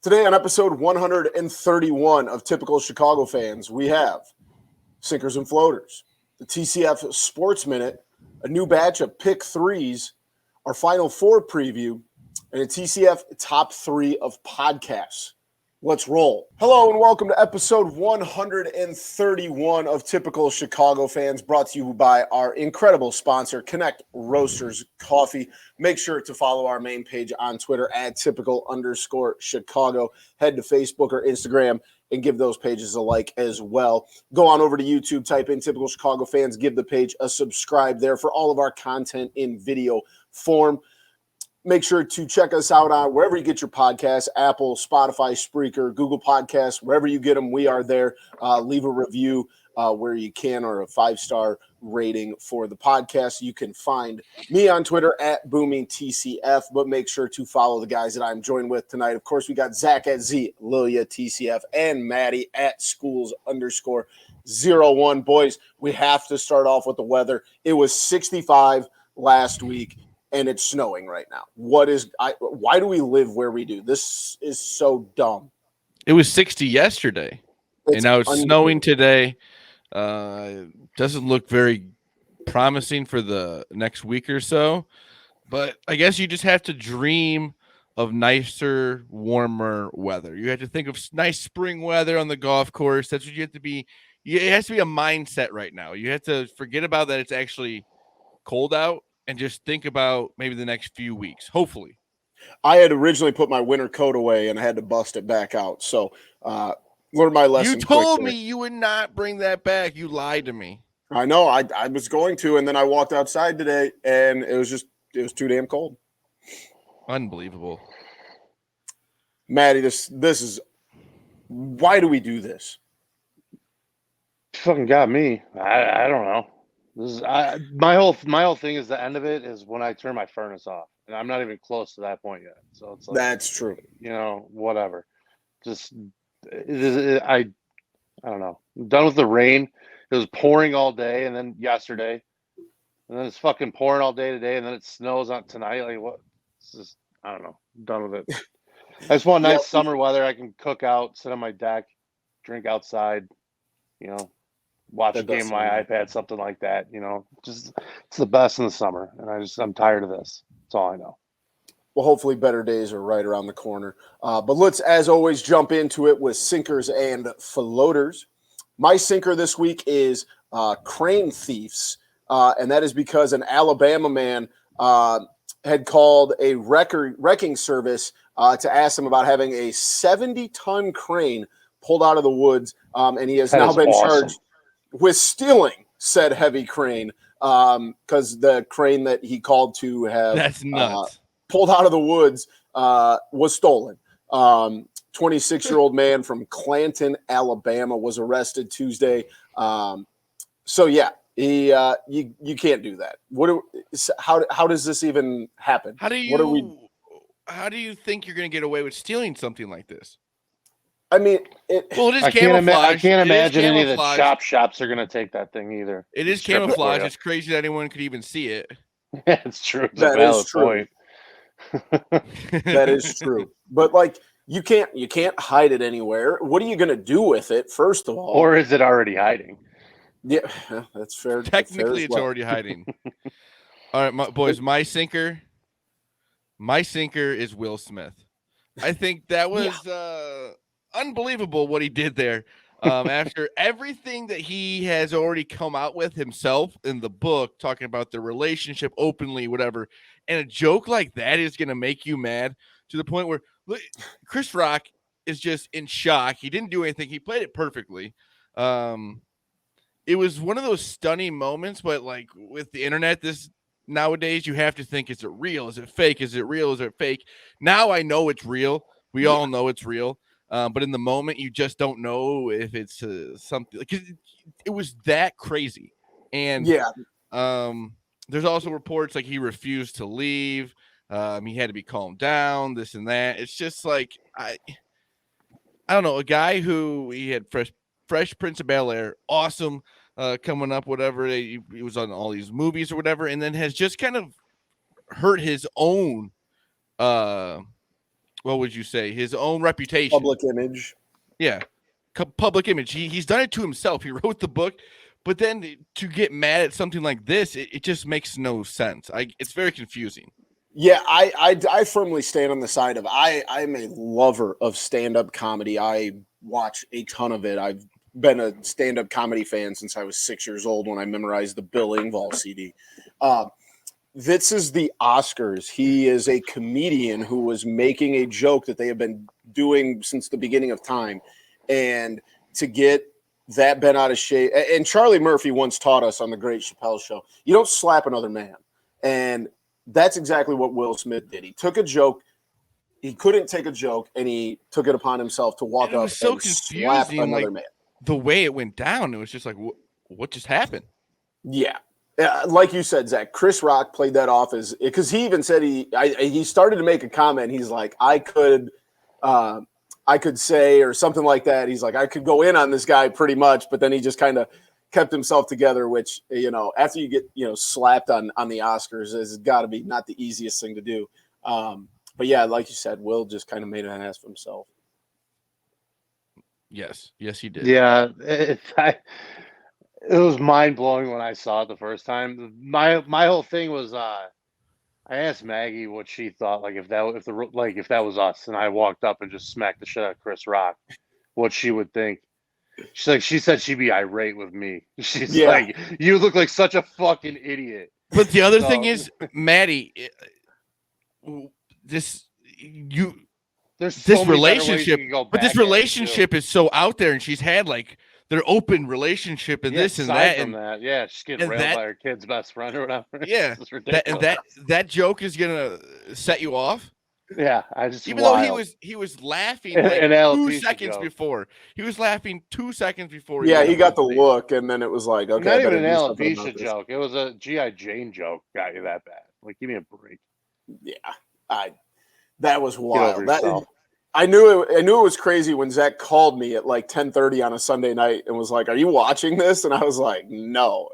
Today on episode 131 of Typical Chicago Fans, we have Sinkers and Floaters, the TCF Sports Minute, a new batch of Pick Threes, our Final Four preview, and a TCF Top 3 of podcasts. Let's roll. Hello and welcome to episode 131 of Typical Chicago Fans, brought to you by our incredible sponsor, Connect Roasters Coffee. Make sure to follow our main page on Twitter at typical_Chicago. Head to Facebook or Instagram and give those pages a like as well. Go on over to YouTube, type in Typical Chicago Fans, give the page a subscribe there for all of our content in video form. Make sure to check us out on wherever you get your podcasts, Apple, Spotify, Spreaker, Google Podcasts, wherever you get them, we are there. Leave a review where you can, or a 5-star rating for the podcast. You can find me on Twitter at BoomingTCF, but make sure to follow the guys that I'm joined with tonight. Of course, we got Zach at Z, Lilia TCF, and Maddie at schools_01. Boys, we have to start off with the weather. It was 65 last week. And it's snowing right now. Why do we live where we do? This is so dumb. It was 60 yesterday, and now it's snowing today. Doesn't look very promising for the next week or so. But I guess you just have to dream of nicer, warmer weather. You have to think of nice spring weather on the golf course. That's what you have to be. It has to be a mindset right now. You have to forget about that it's actually cold out and just think about maybe the next few weeks, hopefully. I had originally put my winter coat away and I had to bust it back out. So learned my lesson. You told me you would not bring that back. You lied to me. I know. I was going to, and then I walked outside today and it was too damn cold. Unbelievable. Maddie, this is why do we do this? Fucking got me. I don't know. My whole thing is the end of it is when I turn my furnace off, and I'm not even close to that point yet. So it's like, that's true. Whatever. Just I don't know. I'm done with the rain. It was pouring all day, and then yesterday, and then it's fucking pouring all day today, and then it snows on tonight. Like what? It's just I don't know. I'm done with it. I just want nice summer weather. I can cook out, sit on my deck, drink outside. Watch a game on my iPad, something like that. Just it's the best in the summer, and I'm tired of this. That's all I know. Well, hopefully better days are right around the corner. But let's, as always, jump into it with sinkers and floaters. My sinker this week is crane thieves, and that is because an Alabama man had called a wrecking service to ask them about having a 70-ton crane pulled out of the woods, and he has now been charged with stealing said heavy crane, because the crane that he called to have that's nuts. Pulled out of the woods was stolen. 26-year-old man from Clanton, Alabama, was arrested Tuesday. So yeah, you can't do that. How does this even happen? How do you think you're going to get away with stealing something like this? I mean, it is camouflage. I can't imagine any of the shops are going to take that thing either. It is camouflage. It's crazy that anyone could even see it. Yeah, it's true. It's that a valid is true. Point. That is true. But you can't hide it anywhere. What are you going to do with it, first of all? Or is it already hiding? Yeah, that's fair. Technically, it's already hiding. All right, boys, my sinker is Will Smith. I think that was unbelievable what he did there. After everything that he has already come out with himself in the book, talking about the relationship openly, whatever, and a joke like that is going to make you mad to the point where Chris Rock is just in shock. He didn't do anything. He played it perfectly. It was one of those stunning moments, but like with the internet, nowadays you have to think, is it real? Is it fake? Is it real? Is it fake? Now I know it's real. We all know it's real. But in the moment, you just don't know if it's something. Like, it was that crazy. And there's also reports like he refused to leave. He had to be calmed down, this and that. It's just like, I don't know, a guy who he had Fresh Prince of Bel-Air, awesome, coming up, whatever. He was on all these movies or whatever, and then has just kind of hurt his own what would you say? His own reputation. Public image. Yeah. Public image. He's done it to himself. He wrote the book, but then to get mad at something like this, it just makes no sense. It's very confusing. Yeah, I firmly stand on the side of I'm a lover of stand-up comedy. I watch a ton of it. I've been a stand-up comedy fan since I was 6 years old when I memorized the Bill Engvall CD. This is the Oscars. He is a comedian who was making a joke that they have been doing since the beginning of time. And to get that bent out of shape, and Charlie Murphy once taught us on the Great Chappelle Show, you don't slap another man. And that's exactly what Will Smith did. He took a joke. He couldn't take a joke, and he took it upon himself to walk up so and slap another man. The way it went down, it was just like, what just happened? Yeah. Like you said, Zach, Chris Rock played that off as, because he even said he started to make a comment. He's like, I could say, or something like that. He's like, I could go in on this guy pretty much, but then he just kind of kept himself together, which, after you get, slapped on the Oscars, has got to be not the easiest thing to do. But yeah, like you said, Will just kind of made an ass of himself. Yes, he did. Yeah, it was mind blowing when I saw it the first time. My whole thing was, I asked Maggie what she thought, like if that was us, and I walked up and just smacked the shit out of Chris Rock, what she would think. She said she'd be irate with me. She's like, you look like such a fucking idiot. But the other thing is, Maddie, this relationship is so out there, and she's had like their open relationship and this and that, and that. She's getting railed by her kid's best friend or whatever. Yeah, it's ridiculous. That joke is gonna set you off. Yeah, I just though he was laughing like 2 seconds before. He was laughing 2 seconds before. Yeah, he got the look, and then it was like, okay, not even an alopecia joke. It was a G.I. Jane joke. Got you that bad? Like, give me a break. Yeah, that was wild. I knew it was crazy when Zach called me at like 10:30 on a Sunday night and was like, "Are you watching this?" And I was like, "No."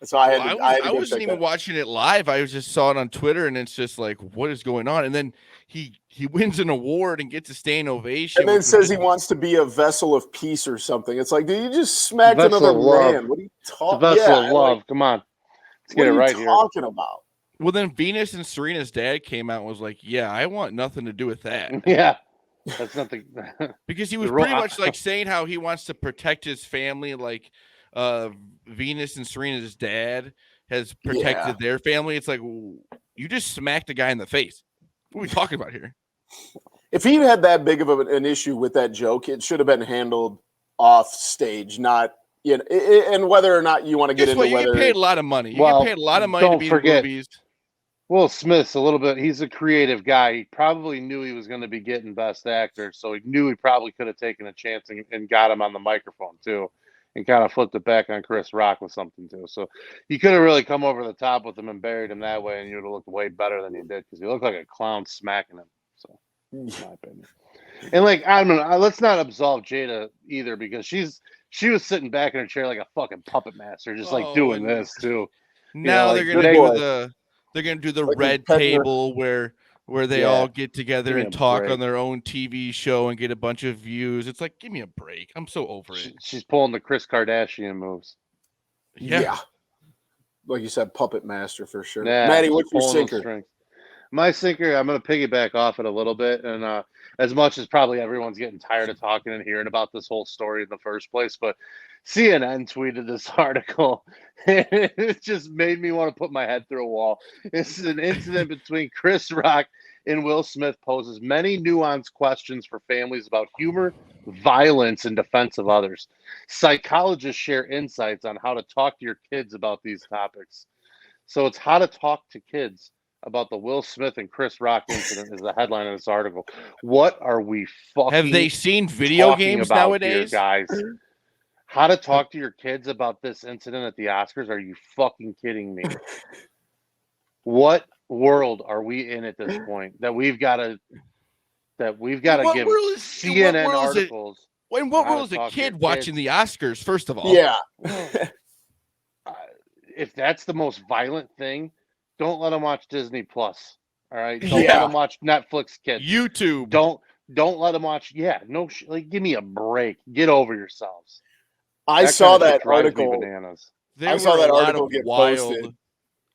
So I wasn't even watching it live. I just saw it on Twitter, and it's just like, what is going on? And then he wins an award and gets a standing ovation, and then says he wants to be a vessel of peace or something. It's like, dude, you just smacked another man. What are you talking? Vessel of love. Come on, let's get it right here. What are you talking about? Well, then Venus and Serena's dad came out and was like, "Yeah, I want nothing to do with that." Yeah. That's nothing. Because he was pretty much like saying how he wants to protect his family, like Venus and Serena's dad has protected their family. It's like, you just smacked a guy in the face. What are we talking about here? If he had that big of an issue with that joke, it should have been handled off stage, not and whether or not you want to get into whether you get paid a lot of money. You get paid a lot of money to be in movies. Will Smith's a little bit, he's a creative guy. He probably knew he was going to be getting Best Actor, so he knew he probably could have taken a chance and got him on the microphone, too, and kind of flipped it back on Chris Rock with something, too. So he could have really come over the top with him and buried him that way, and you would have looked way better than he did, because he looked like a clown smacking him, so in my opinion. And, like, I don't know, let's not absolve Jada either, because she was sitting back in her chair like a fucking puppet master, just like doing this, too. Now they're going to do They're going to do the like red table where they all get together and talk on their own TV show and get a bunch of views. It's like, give me a break. I'm so over it. She's pulling the Kris Kardashian moves. Yeah. Like you said, puppet master for sure. Yeah, Maddie, what's your sinker? My sinker, I'm going to piggyback off it a little bit. And as much as probably everyone's getting tired of talking and hearing about this whole story in the first place, but CNN tweeted this article. It just made me want to put my head through a wall. This is an incident between Chris Rock and Will Smith poses many nuanced questions for families about humor, violence, and defense of others. Psychologists share insights on how to talk to your kids about these topics. So it's how to talk to kids about the Will Smith and Chris Rock incident is the headline of this article. What are we fucking Have they seen video games nowadays? Here, guys? How to talk to your kids about this incident at the Oscars? Are you fucking kidding me? What world are we in at this point that we've got to give CNN articles? In what world is a kid watching the Oscars? First of all, yeah. If that's the most violent thing, don't let them watch Disney Plus. All right, don't let them watch Netflix, kids. YouTube. Don't let them watch. Yeah, no, like give me a break. Get over yourselves. I saw that drives article. me bananas. There I saw were that a lot article of get posted.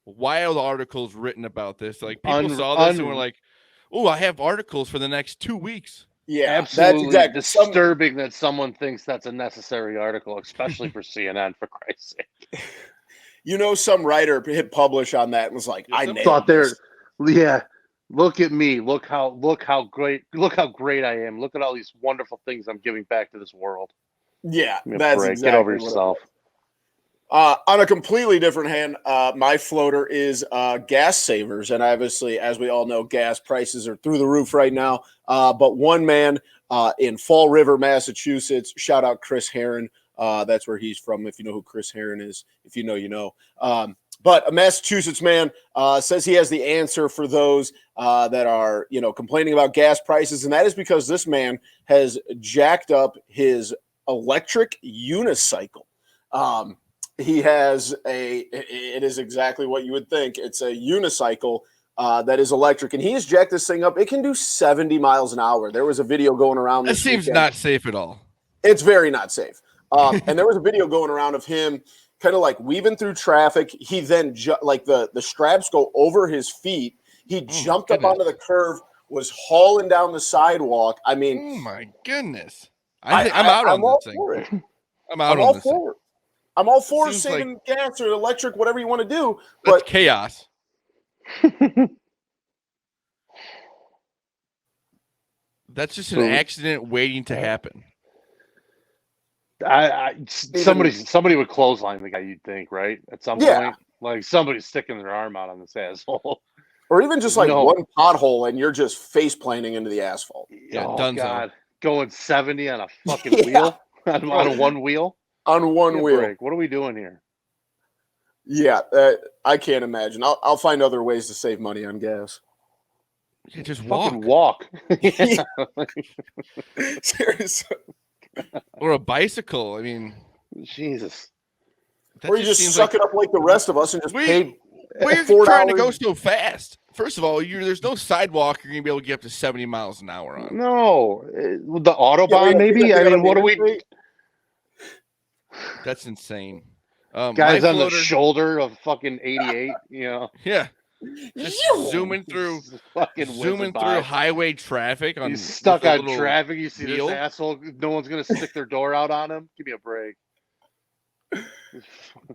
wild articles written about this. Like people saw this and were like, "Oh, I have articles for the next 2 weeks." Yeah, absolutely that's exactly disturbing that someone thinks that's a necessary article, especially for CNN. For Christ's sake, some writer hit publish on that and was like, "I nailed this." Yeah, look at me. Look how great I am. Look at all these wonderful things I'm giving back to this world. Yeah, that's exactly. Get over yourself. On a completely different hand, my floater is gas savers. And obviously, as we all know, gas prices are through the roof right now. But one man in Fall River, Massachusetts, shout out Chris Herron. That's where he's from, if you know who Chris Herron is. If you know, you know. But a Massachusetts man says he has the answer for those that are, complaining about gas prices. And that is because this man has jacked up his electric unicycle. He has it is exactly what you would think. It's a unicycle that is electric, and he has jacked this thing up. It can do 70 miles an hour. There was a video going around. That seems not safe at all. It's very not safe. And there was a video going around of him kind of like weaving through traffic. He then, like the straps go over his feet. He jumped up onto the curve, was hauling down the sidewalk. I mean, oh my goodness. I'm out on this thing. I'm out on this thing. I'm all for saving gas or electric, whatever you want to do. But that's chaos. That's just an accident waiting to happen. Somebody would clothesline the guy, you'd think, right? At some point. Like somebody's sticking their arm out on this asshole. Or even just like one pothole and you're just face planting into the asphalt. Yeah, God. Going 70 on a fucking wheel? On one wheel? On one wheel. Break. What are we doing here? Yeah, I can't imagine. I'll find other ways to save money on gas. You just walk. Seriously. Or a bicycle. I mean, Jesus. Or you just suck it up like the rest of us and just pay. We're trying to go so fast. First of all, there's no sidewalk you're going to be able to get up to 70 miles an hour on. No. The Autobahn, maybe? I mean, what are we... That's insane. Guys on the shoulder of fucking 88, Yeah. Just zooming through highway traffic. He's stuck on traffic. You see this asshole. No one's going to stick their door out on him. Give me a break.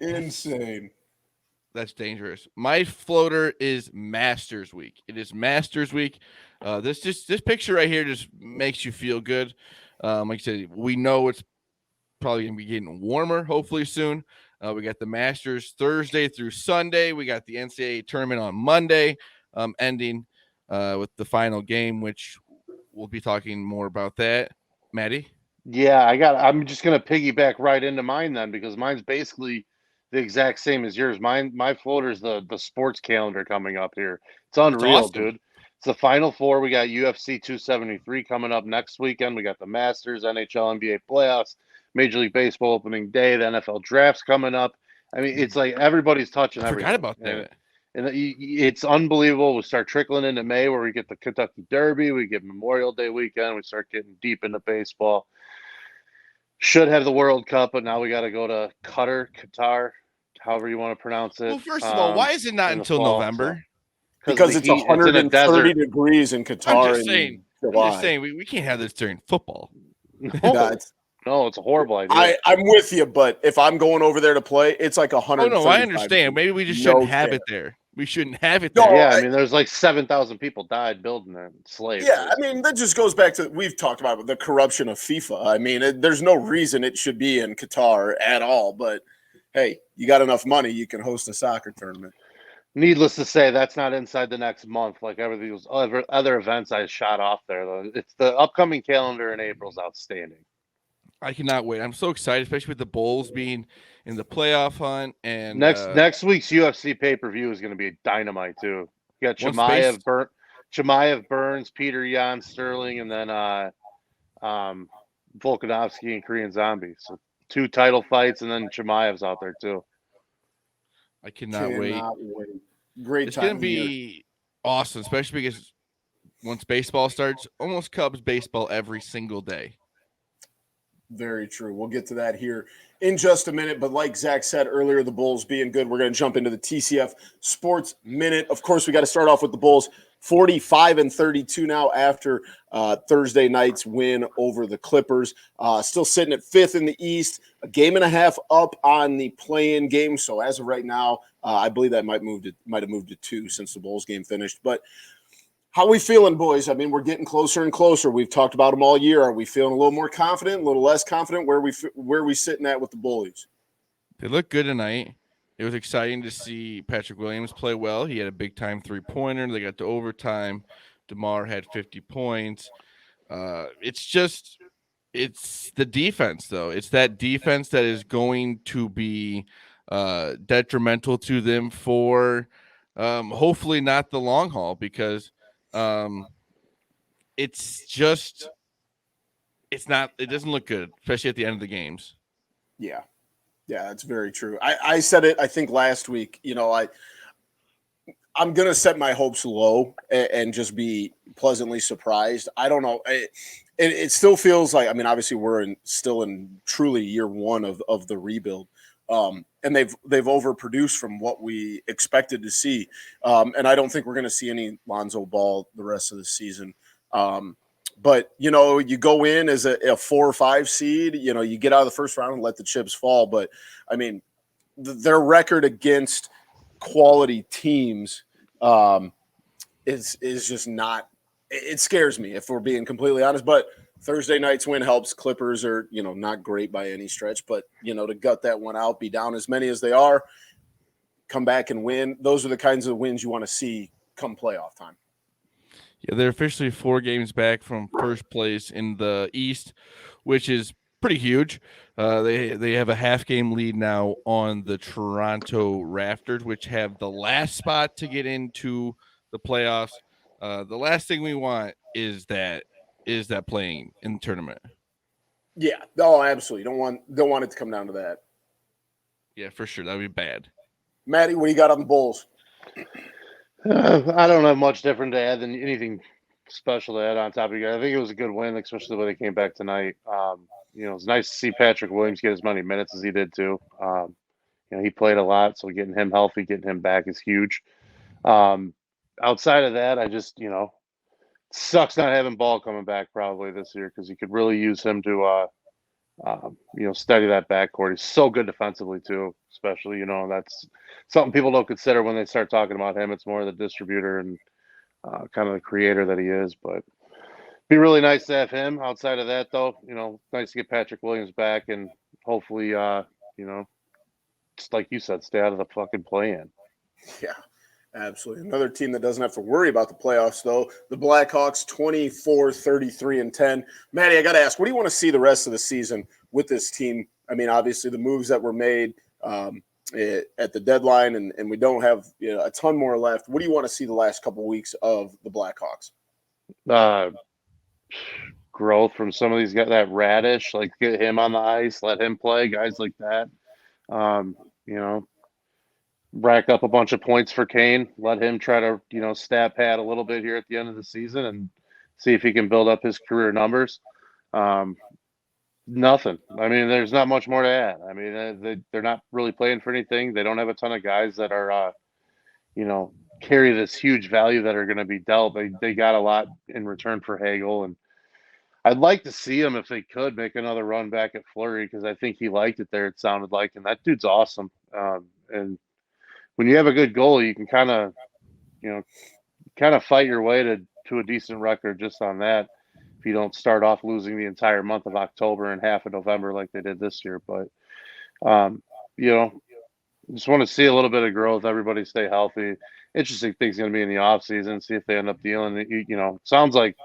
Insane. That's dangerous. My floater is Masters Week. It is Masters Week. This picture right here just makes you feel good. Like I said, we know it's probably going to be getting warmer, hopefully soon. We got the Masters Thursday through Sunday. We got the NCAA tournament on Monday, ending with the final game, which we'll be talking more about that. Maddie? Yeah, I'm just going to piggyback right into mine then, because mine's basically the exact same as yours. My floater's the sports calendar coming up here. It's unreal, awesome. Dude. It's the Final Four. We got UFC 273 coming up next weekend. We got the Masters, NHL, NBA playoffs, Major League Baseball opening day, the NFL draft's coming up. I mean, it's like everybody's touching everything. I forgot about that. And it's unbelievable. We start trickling into May where we get the Kentucky Derby. We get Memorial Day weekend. We start getting deep into baseball. Should have the World Cup, but now we got to go to Qatar, however you want to pronounce it. Well, first of all, why is it not until November? Because it's 130 degrees in Qatar. I'm just saying we can't have this during football. No, it's a horrible idea. I'm with you, but if I'm going over there to play, it's like 100. Oh no, I understand. Maybe we just shouldn't have it there. We shouldn't have it there. No, yeah, I mean, there's like 7,000 people died building that slaves. Yeah, I mean, that just goes back to we've talked about the corruption of FIFA. I mean, there's no reason it should be in Qatar at all. But hey, you got enough money, you can host a soccer tournament. Needless to say, that's not inside the next month like everything those other events I shot off there. Though it's the upcoming calendar in April is outstanding. I cannot wait. I'm so excited, especially with the Bulls being in the playoff hunt. And next week's UFC pay-per-view is going to be dynamite too. You got Chimaev, Burns, Peter Yan, Sterling, and then Volkanovski and Korean Zombie. So 2 title fights, and then Chimaev's out there too. I cannot wait. Great it's time. It's going to be awesome, especially because once baseball starts, almost Cubs baseball every single day. Very true. We'll get to that here in just a minute. But like Zach said earlier, the Bulls being good, we're going to jump into the TCF Sports Minute. Of course, we got to start off with the Bulls 45-32 now after Thursday night's win over the Clippers. Still sitting at fifth in the East, a game and a half up on the play-in game. So as of right now, I believe that might have moved to 2 since the Bulls game finished. But how we feeling, boys? I mean, we're getting closer and closer. We've talked about them all year. Are we feeling a little more confident, a little less confident? Where are we sitting at with the Bullies? They look good tonight. It was exciting to see Patrick Williams play well. He had a big-time three-pointer. They got to overtime. DeMar had 50 points. It's the defense, though. It's that defense that is going to be detrimental to them for hopefully not the long haul, because it doesn't look good, especially at the end of the games. Yeah, that's very true. I said it, I think, last week. I'm going to set my hopes low and just be pleasantly surprised. I don't know. It still feels like, I mean, obviously we're still in truly year one of the rebuild. And they've overproduced from what we expected to see. And I don't think we're going to see any Lonzo Ball the rest of the season. But, you go in as a 4 or 5 seed, you get out of the first round and let the chips fall. But, I mean, their record against quality teams is just not – it scares me, if we're being completely honest. But Thursday night's win helps. Clippers are, not great by any stretch. But, to gut that one out, be down as many as they are, come back and win, those are the kinds of wins you want to see come playoff time. Yeah, they're officially 4 games back from first place in the East, which is pretty huge. They have a half-game lead now on the Toronto Raptors, which have the last spot to get into the playoffs. The last thing we want is that playing in the tournament. Yeah, absolutely. Don't want it to come down to that. Yeah, for sure. That would be bad. Matty, what do you got on the Bulls? I don't have much different to add than anything special to add on top of you guys. I think it was a good win, especially the way they came back tonight. It's nice to see Patrick Williams get as many minutes as he did too. He played a lot, so getting him healthy, getting him back is huge. Outside of that, I just, sucks not having Ball coming back probably this year, because you could really use him to, steady that backcourt. He's so good defensively too, especially, that's something people don't consider when they start talking about him. It's more the distributor and kind of the creator that he is. But be really nice to have him. Outside of that, though, nice to get Patrick Williams back, and hopefully, just like you said, stay out of the fucking play-in. Yeah, absolutely. Another team that doesn't have to worry about the playoffs, though, the Blackhawks, 24-33-10. Matty, I got to ask, what do you want to see the rest of the season with this team? I mean, obviously the moves that were made at the deadline, and we don't have a ton more left. What do you want to see the last couple of weeks of the Blackhawks? Growth from some of these guys, that Radish, like get him on the ice, let him play, guys like that. Rack up a bunch of points for Kane, let him try to, stat pad a little bit here at the end of the season and see if he can build up his career numbers. Nothing. I mean, there's not much more to add. I mean, they're not really playing for anything. They don't have a ton of guys that are, carry this huge value that are going to be dealt. They got a lot in return for Hagel, and I'd like to see him, if they could, make another run back at Fleury, because I think he liked it there, it sounded like, and that dude's awesome. And when you have a good goalie, you can kind of fight your way to a decent record just on that, if you don't start off losing the entire month of October and half of November like they did this year. But, just want to see a little bit of growth. Everybody stay healthy. Interesting thing's going to be in the offseason, see if they end up dealing. Sounds like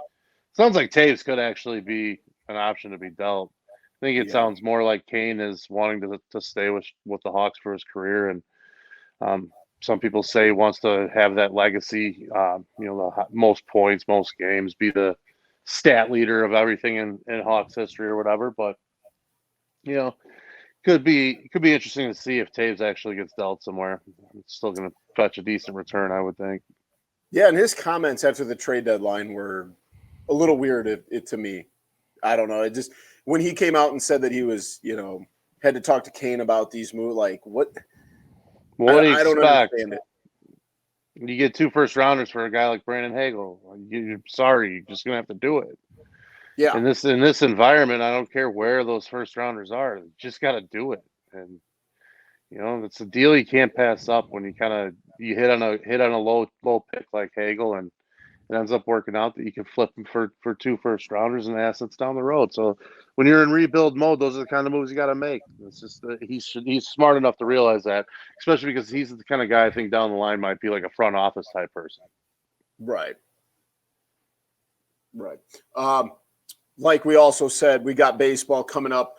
Taves could actually be an option to be dealt. I think it sounds more like Kane is wanting to stay with the Hawks for his career, and some people say he wants to have that legacy. The most points, most games, be the stat leader of everything in Hawks history or whatever. But could be interesting to see if Taves actually gets dealt somewhere. It's still going to fetch a decent return, I would think. Yeah, and his comments after the trade deadline were a little weird to me. I don't know. It just when he came out and said that he was, had to talk to Kane about these moves, like what? What do you I don't expect? understand it. You get 2 first-rounders for a guy like Brandon Hagel. You're sorry, you're just gonna have to do it. Yeah, In this environment, I don't care where those first-rounders are. You just got to do it, and it's a deal you can't pass up when you hit on a low pick like Hagel, and it ends up working out that you can flip him for 2 first-rounders and assets down the road. So when you're in rebuild mode, those are the kind of moves you got to make. It's just that he's smart enough to realize that, especially because he's the kind of guy I think down the line might be like a front office type person. right. Like we also said, we got baseball coming up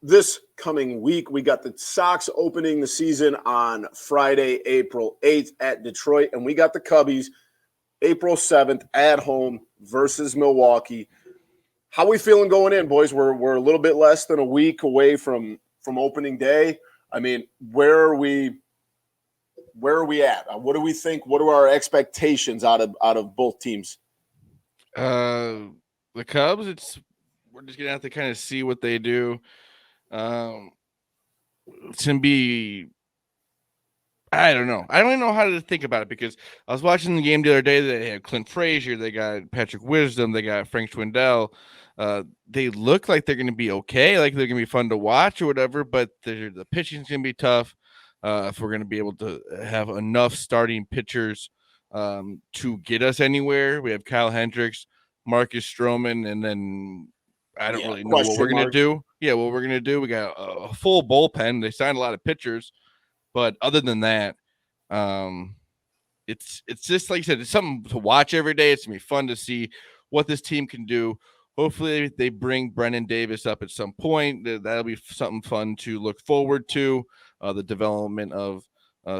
this coming week. We got the Sox opening the season on Friday, April 8th at Detroit, and we got the Cubbies April 7th at home versus Milwaukee. How we feeling going in, boys? We're a little bit less than a week away from opening day. I mean, where are we at? What do we think? What are our expectations out of both teams? The Cubs, we're just gonna have to kind of see what they do. It's gonna be, I don't know. I don't even know how to think about it because I was watching the game the other day. They had Clint Frazier, they got Patrick Wisdom, they got Frank Schwindel. They look like they're gonna be okay, like they're gonna be fun to watch or whatever. But the pitching's gonna be tough. If we're gonna be able to have enough starting pitchers to get us anywhere, we have Kyle Hendricks, Marcus Stroman, and then I don't really know what we're going to do. Yeah, what we're going to do. We got a full bullpen. They signed a lot of pitchers, but other than that, it's just like you said, it's something to watch every day. It's going to be fun to see what this team can do. Hopefully they bring Brennan Davis up at some point. That'll be something fun to look forward to, the development of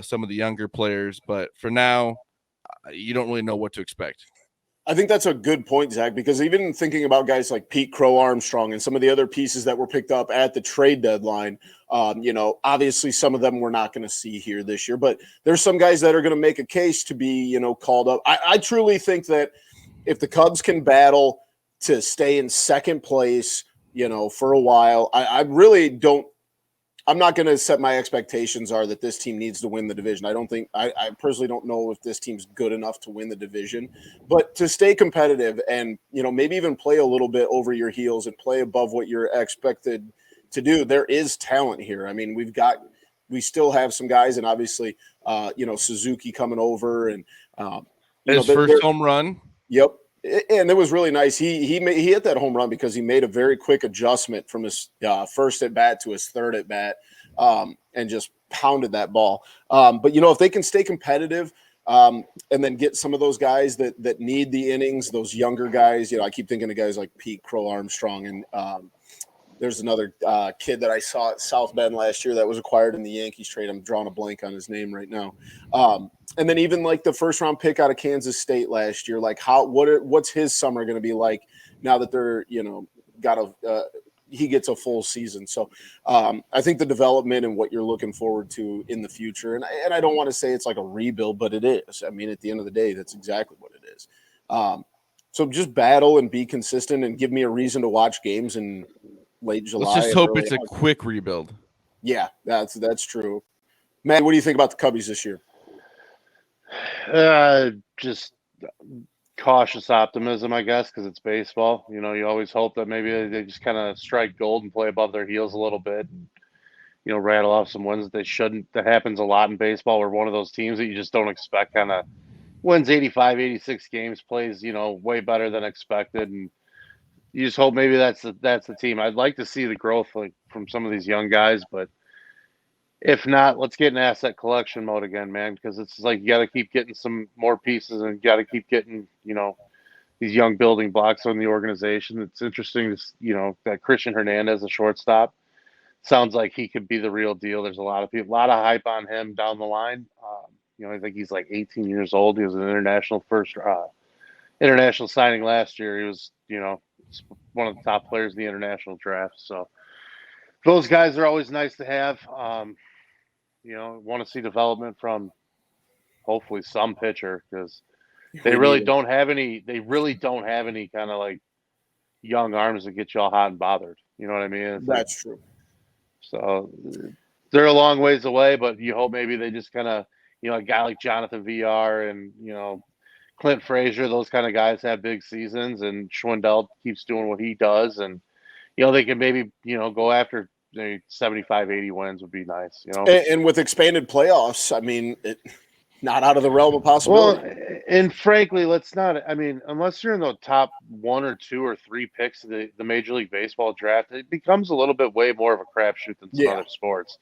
some of the younger players. But for now, you don't really know what to expect. I think that's a good point, Zach, because even thinking about guys like Pete Crow Armstrong and some of the other pieces that were picked up at the trade deadline, obviously some of them we're not going to see here this year, but there's some guys that are going to make a case to be, called up. I truly think that if the Cubs can battle to stay in second place, for a while, I really don't. I'm not going to set my expectations are that this team needs to win the division. I personally don't know if this team's good enough to win the division, but to stay competitive and, maybe even play a little bit over your heels and play above what you're expected to do. There is talent here. I mean, we still have some guys and obviously, Suzuki coming over and, his first home run. Yep. And it was really nice. He hit that home run because he made a very quick adjustment from his first at bat to his third at bat, and just pounded that ball. But if they can stay competitive, and then get some of those guys that need the innings, those younger guys. I keep thinking of guys like Pete Crow Armstrong, and there's another kid that I saw at South Bend last year that was acquired in the Yankees trade. I'm drawing a blank on his name right now. And then even like the first round pick out of Kansas State last year, like what's his summer going to be like now that they're, he gets a full season. So I think the development and what you're looking forward to in the future, and I don't want to say it's like a rebuild, but it is. I mean, at the end of the day, that's exactly what it is. So just battle and be consistent and give me a reason to watch games in late July. Let's just hope it's a quick rebuild. Yeah, that's true. Matt, what do you think about the Cubbies this year? Just cautious optimism, I guess, because it's baseball. You always hope that maybe they just kind of strike gold and play above their heels a little bit and, rattle off some wins that they shouldn't. That happens a lot in baseball. We're one of those teams that you just don't expect kind of wins 85, 86 games, plays, way better than expected. And you just hope maybe that's the team. I'd like to see the growth from some of these young guys, but if not, let's get in asset collection mode again, man, because it's like you got to keep getting some more pieces and you got to keep getting, these young building blocks on the organization. It's interesting to, that Christian Hernandez, a shortstop, sounds like he could be the real deal. There's a lot of hype on him down the line. I think he's like 18 years old. He was an international signing last year. He was, one of the top players in the international draft. So those guys are always nice to have. Want to see development from hopefully some pitcher, because We they really need don't have any. They really don't have any kind of like young arms that get you all hot and bothered. You know what I mean? It's like, That's true. so they're a long ways away, but you hope maybe they just kind of, a guy like Jonathan VR and Clint Frazier, those kind of guys have big seasons, and Schwindel keeps doing what he does, and they can maybe go after 75, 80 wins would be nice. And with expanded playoffs, I mean, not out of the realm of possibility. Well, and frankly, let's not. I mean, unless you're in the top 1 or 2 or 3 picks of the Major League Baseball draft, it becomes a little bit way more of a crapshoot than some other sports.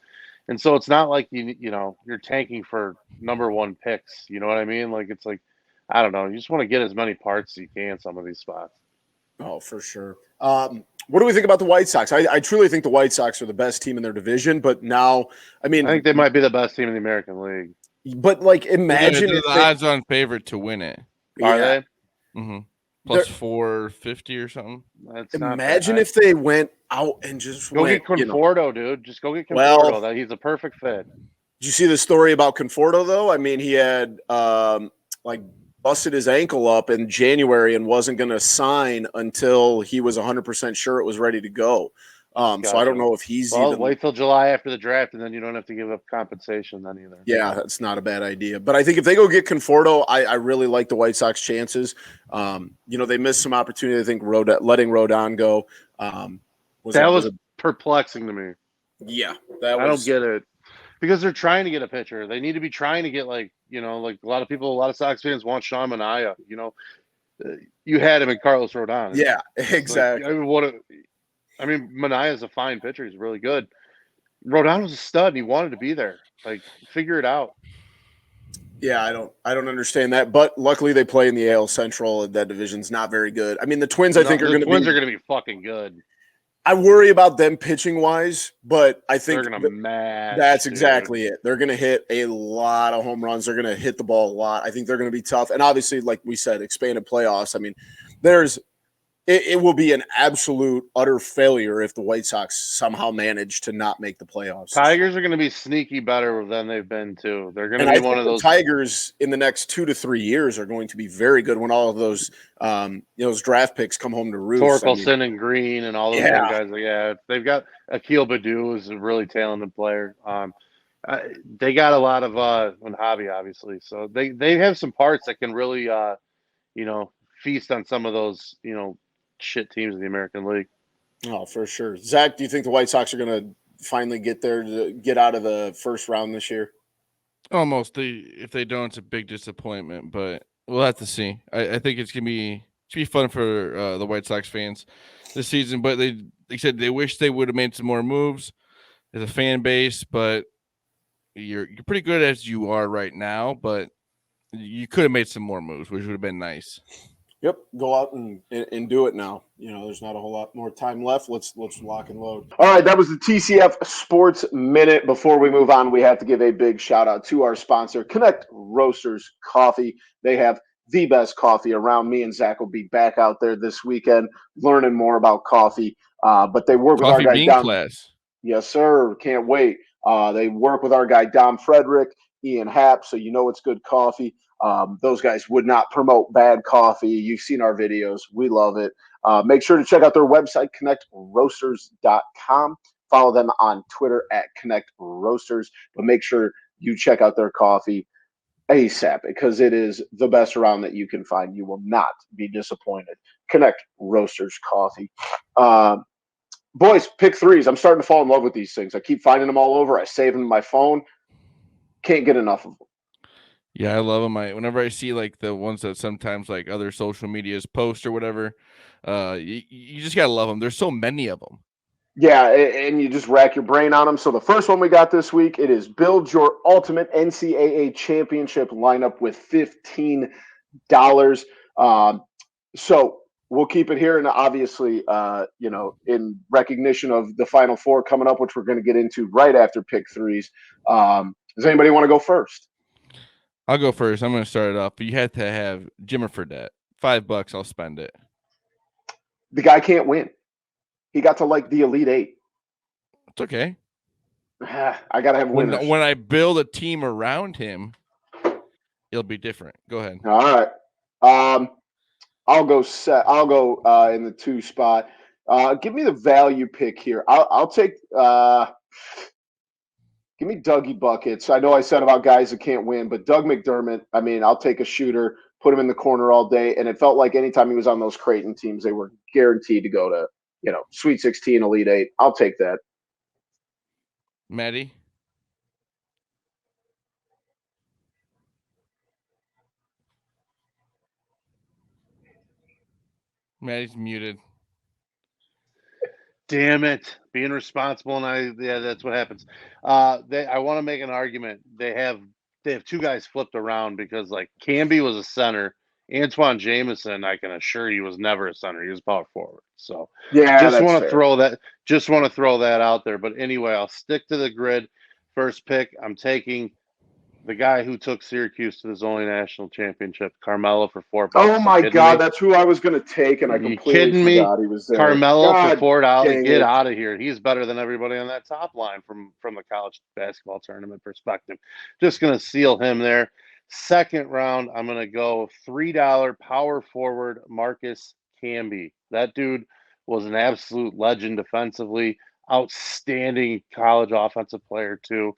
And so it's not like you're tanking for number 1 picks. You know what I mean? Like, it's like, I don't know. You just want to get as many parts as you can some of these spots. Oh, for sure. What do we think about the White Sox? I truly think the White Sox are the best team in their division, but now, I mean, I think they might be the best team in the American League. But like, imagine they're if the they, odds-on favorite to win it. Are they? Mm-hmm. Plus 450 or something. That's imagine if they went out and just go went, get Conforto, dude. Just go get Conforto. That he's a perfect fit. Did you see the story about Conforto though? I mean, he had like busted his ankle up in January and wasn't going to sign until he was 100% sure it was ready to go. So I don't know if he's wait till July after the draft, and then you don't have to give up compensation then either. Yeah, that's not a bad idea. But I think if they go get Conforto, I really like the White Sox chances. They missed some opportunity. I think letting Rodon go. Was perplexing to me. Yeah, I don't get it, because they're trying to get a pitcher. They need to be trying to get like a lot of Sox fans want Sean Manaea. You had him in Carlos Rodon. Yeah, exactly. Manaea is a fine pitcher. He's really good. Rodon was a stud, and he wanted to be there. Like, figure it out. Yeah, I don't understand that. But luckily, they play in the AL Central, and that division's not very good. I mean, the Twins, I think, are going to be fucking good. I worry about them pitching wise, but I think they're going to match. That's exactly it. They're going to hit a lot of home runs. They're going to hit the ball a lot. I think they're going to be tough. And obviously, like we said, expanded playoffs. I mean, it will be an absolute utter failure if the White Sox somehow manage to not make the playoffs. Tigers are going to be sneaky better than they've been too. They're going to be one of those. Tigers in the next 2 to 3 years are going to be very good when all of those those draft picks come home to roost. Torkelson and Green and all those guys. Yeah, they've got Akil Baddoo, who's a really talented player. They got a lot of Javi, obviously, so they have some parts that can really feast on some of those shit teams in the American League. Oh, for sure. Zach, do you think the White Sox are going to finally get there to get out of the first round this year? Almost. If they don't, it's a big disappointment, but we'll have to see. I think it's gonna be fun for the White Sox fans this season. But they said they wish they would have made some more moves as a fan base. But you're pretty good as you are right now. But you could have made some more moves, which would have been nice. Yep, go out and do it now. There's not a whole lot more time left. Let's lock and load. All right, that was the TCF Sports Minute. Before we move on, we have to give a big shout out to our sponsor, Connect Roasters Coffee. They have the best coffee around. Me and Zach will be back out there this weekend learning more about coffee. But they work with our guy Dom. Class. Yes, sir. Can't wait. They work with our guy Dom Frederick, Ian Happ, so it's good coffee. Those guys would not promote bad coffee. You've seen our videos. We love it. Make sure to check out their website, connectroasters.com. Follow them on Twitter at Connect Roasters. But make sure you check out their coffee ASAP, because it is the best around that you can find. You will not be disappointed. Connect Roasters Coffee. Boys, pick threes. I'm starting to fall in love with these things. I keep finding them all over. I save them in my phone. Can't get enough of them. Yeah, I love them. Whenever I see like the ones that sometimes like other social medias post or whatever, you just gotta love them. There's so many of them. Yeah, and you just rack your brain on them. So the first one we got this week, it is build your ultimate NCAA championship lineup with $15. So we'll keep it here, and obviously, in recognition of the Final Four coming up, which we're going to get into right after pick threes. Does anybody want to go first? I'll go first. I'm going to start it off. But you have to have Jimmer for that. $5, I'll spend it. The guy can't win. He got to like the Elite Eight. It's okay. I got to have winners. When I build a team around him, it'll be different. Go ahead. All right. I'll go in the 2 spot. Give me the value pick here. I'll take. Give me Dougie buckets. I know I said about guys that can't win, but Doug McDermott. I mean, I'll take a shooter, put him in the corner all day, and it felt like anytime he was on those Creighton teams, they were guaranteed to go to Sweet 16, Elite 8. I'll take that. Maddie. Maddie's muted. Damn it. Being responsible, and that's what happens. I want to make an argument. They have 2 guys flipped around because like Camby was a center. Antoine Jameson, I can assure you, was never a center. He was power forward. So Yeah, just that's want to fair. throw that out there. But anyway, I'll stick to the grid. First pick, I'm taking the guy who took Syracuse to his only national championship, Carmelo, for $4. Oh my God, Me? that's who I was going to take, and I completely forgot he was there. Carmelo God, for $4. Get it. out of here. He's better than everybody on that top line from the college basketball tournament perspective. Just going to seal him there. Second round, I'm going to go $3 power forward Marcus Camby. That dude was an absolute legend defensively. Outstanding college offensive player too.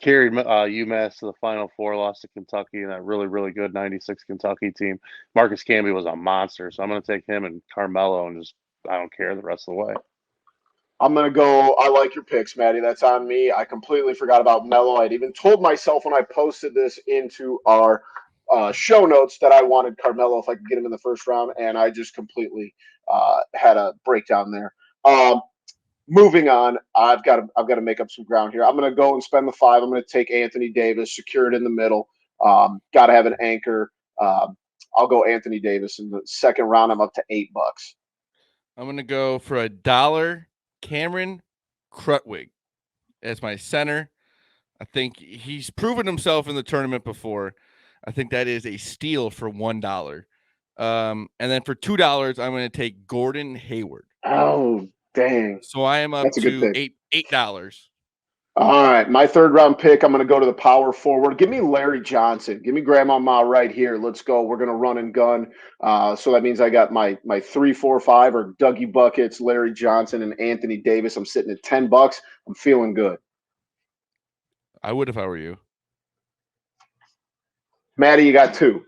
Carried UMass to the Final Four, lost to Kentucky in that really, really good 96 Kentucky team. Marcus Camby was a monster, so I'm going to take him and Carmelo and I don't care the rest of the way. I'm going to go. I like your picks, Maddie. That's on me. I completely forgot about Melo. I'd even told myself when I posted this into our show notes that I wanted Carmelo if I could get him in the first round, and I just completely had a breakdown there. Moving on, I've got to make up some ground here. I'm going to go and spend the 5. I'm going to take Anthony Davis, secure it in the middle. Got to have an anchor. I'll go Anthony Davis in the second round. I'm up to $8. I'm going to go for $1. Cameron Krutwig as my center. I think he's proven himself in the tournament before. I think that is a steal for $1. And then for $2, I'm going to take Gordon Hayward. Oh, dang. So I am up to $8. All right, my third round pick, I'm going to go to the power forward. Give me Larry Johnson. Give me Grandma Ma right here. Let's go. We're going to run and gun. So that means I got my 3, 4, 5 are Dougie Buckets, Larry Johnson, and Anthony Davis. I'm sitting at $10. I'm feeling good. I would if I were you. Maddie, you got 2.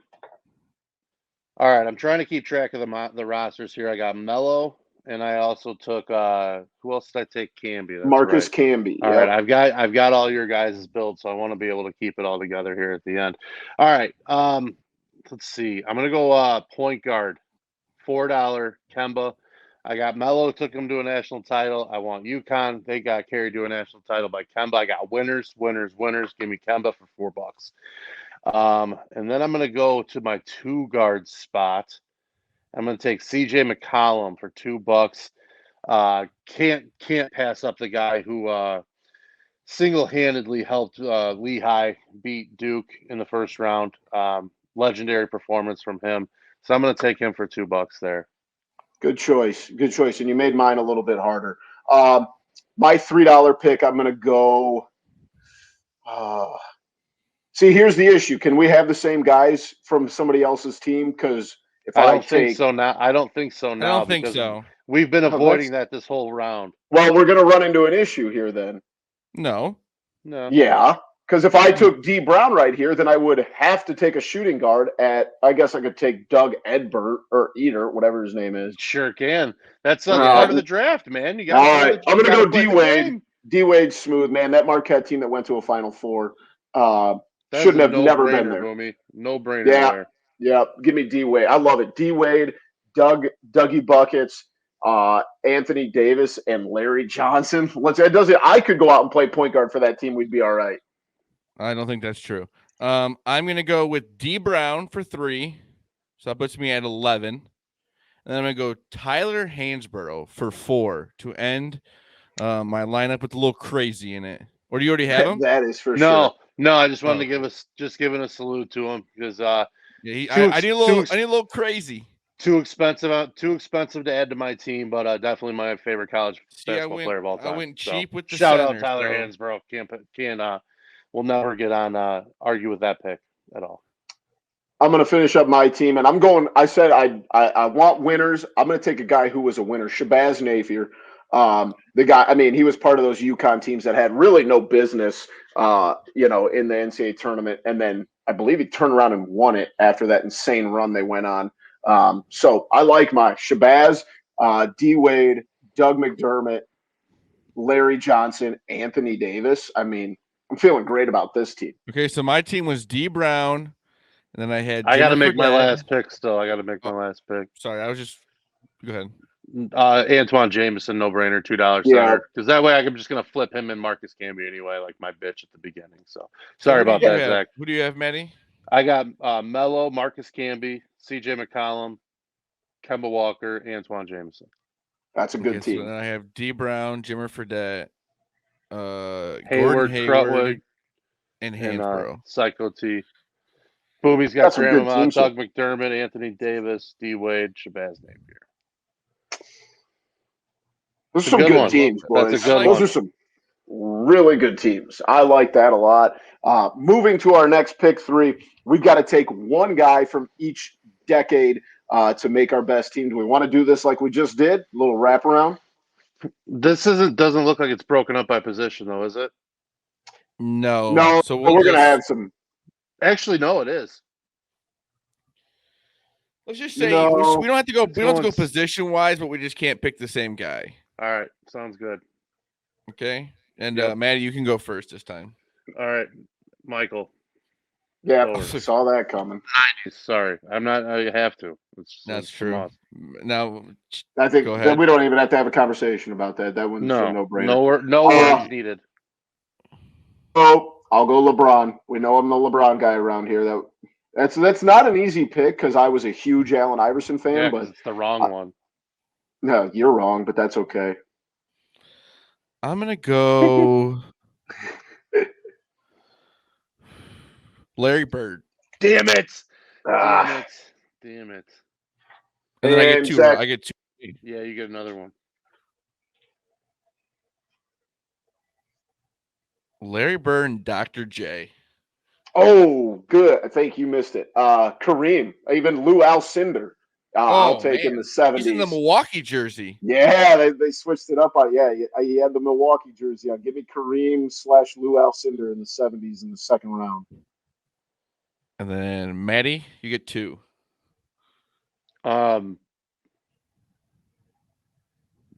All right, I'm trying to keep track of the rosters here. I got Melo, and I also took who else did I take? Camby. That's Marcus right. Camby. All right, I've got all your guys' builds, so I want to be able to keep it all together here at the end. All right, let's see. I'm gonna go point guard, $4 Kemba. I got Melo, took him to a national title. I want UConn. They got carried to a national title by Kemba. I got winners. Give me Kemba for $4. And then I'm going to go to my 2 guard spot. I'm going to take CJ McCollum for $2. Can't pass up the guy who single-handedly helped Lehigh beat Duke in the first round. Legendary performance from him. So I'm going to take him for $2 there. Good choice. And you made mine a little bit harder. My $3 pick, I'm going to go. See, here's the issue. Can we have the same guys from somebody else's team? Because if I don't think so now. I don't think so now. I don't think so. We've been avoiding that this whole round. Well, we're going to run into an issue here then. No. Yeah, because if I took D Brown right here, then I would have to take a shooting guard at. I guess I could take Doug Edbert or Eater, whatever his name is. Sure can. That's part of the draft, man. You got. All right, I'm going to go D Wade. D Wade's smooth, man. That Marquette team that went to a Final Four shouldn't have never been there. Homie. No brainer there. Yeah. Give me D Wade. I love it. D Wade, Dougie Buckets, Anthony Davis, and Larry Johnson. I could go out and play point guard for that team. We'd be all right. I don't think that's true. I'm going to go with D Brown for 3. So that puts me at 11. And then I'm going to go Tyler Hansborough for 4 to end my lineup with a little crazy in it. Or do you already have him? That is for sure. No, I just wanted to give a salute to him because I need a little crazy. Too expensive to add to my team, but definitely my favorite college basketball player of all time. I went cheap with the shout center, out Tyler Hansborough. We'll never get on argue with that pick at all. I'm going to finish up my team, and I said I want winners. I'm going to take a guy who was a winner, Shabazz Navier. The guy, I mean, he was part of those UConn teams that had really no business, in the NCAA tournament. And then I believe he turned around and won it after that insane run they went on. So I like my Shabazz, D. Wade, Doug McDermott, Larry Johnson, Anthony Davis. I mean, I'm feeling great about this team. Okay, so my team was D. Brown, and then I had. I got to make my Fredette. last pick still. I got to make my last pick. Sorry, I was just. Go ahead. Antoine Jameson, no brainer, $2 Yeah. center. Because that way I'm just gonna flip him and Marcus Camby anyway, like my bitch at the beginning. So sorry about that, Zach. Who do you have, Matty? I got Mello, Marcus Camby, CJ McCollum, Kemba Walker, Antoine Jameson. That's a good team. So then I have D. Brown, Jimmer Fredette, Hayward, Gordon Trutwood, and and Hansbrough. Psycho T. Boomy's got That's a good Graham, team, Doug McDermott, Anthony Davis, D. Wade, Shabazz Napier. Those are some good teams, boys. That's a good Those one. are some really good teams. I like that a lot. Moving to our next pick 3, we've got to take one guy from each decade to make our best team. Do we want to do this like we just did? A little wraparound? This doesn't look like it's broken up by position, though, is it? No. So we're going to have some. Actually, no, it is. Let's just say we don't have to go. We don't have to go position wise, but we just can't pick the same guy. All right, sounds good. Okay, and Maddie, you can go first this time. All right, Michael. Yeah, I saw that coming. 90s. Sorry, I'm not. I have to. That's true. Now, I think that we don't even have to have a conversation about that. That one's a no-brainer. No words needed. Oh, I'll go LeBron. We know I'm the LeBron guy around here. That's not an easy pick because I was a huge Allen Iverson fan, but it's the wrong one. No, you're wrong, but that's okay. I'm gonna go Larry Bird. Damn it! Damn it! And then I get two. Zach, I get 2. Yeah, you get another one. Larry Bird and Dr. J. Oh, good. I think you missed it. Kareem, even Lou Alcindor. I'll take in the 70s. He's in the Milwaukee jersey. Yeah, they switched it up. He had the Milwaukee jersey on. Give me Kareem / Lou Alcindor in the 70s in the second round. And then Maddie, you get 2.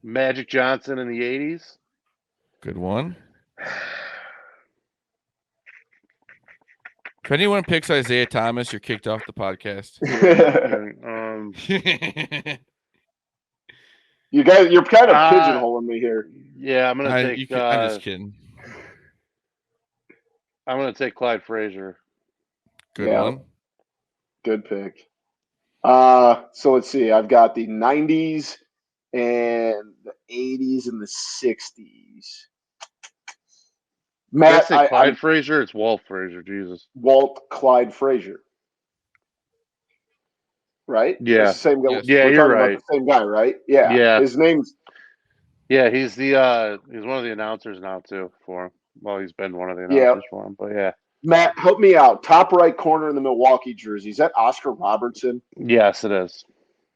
Magic Johnson in the 80s. Good one. If anyone picks Isaiah Thomas, you're kicked off the podcast. You're kind of pigeonholing me here. Yeah, I'm gonna take. I'm just kidding. I'm gonna take Clyde Frazier. Good one. Good pick. So let's see. I've got the 90s and the 80s and the 60s. Matt, Did I say Clyde Frazier? It's Walt Frazier. Jesus. Walt Clyde Frazier. Right? Yeah. It's the same guy. Yes. Yeah, you're right. The same guy, right? Yeah. Yeah. His name's. Yeah, he's one of the announcers now too for him. Well, he's been one of the announcers for him, but yeah. Matt, help me out. Top right corner in the Milwaukee jersey. Is that Oscar Robertson? Yes, it is.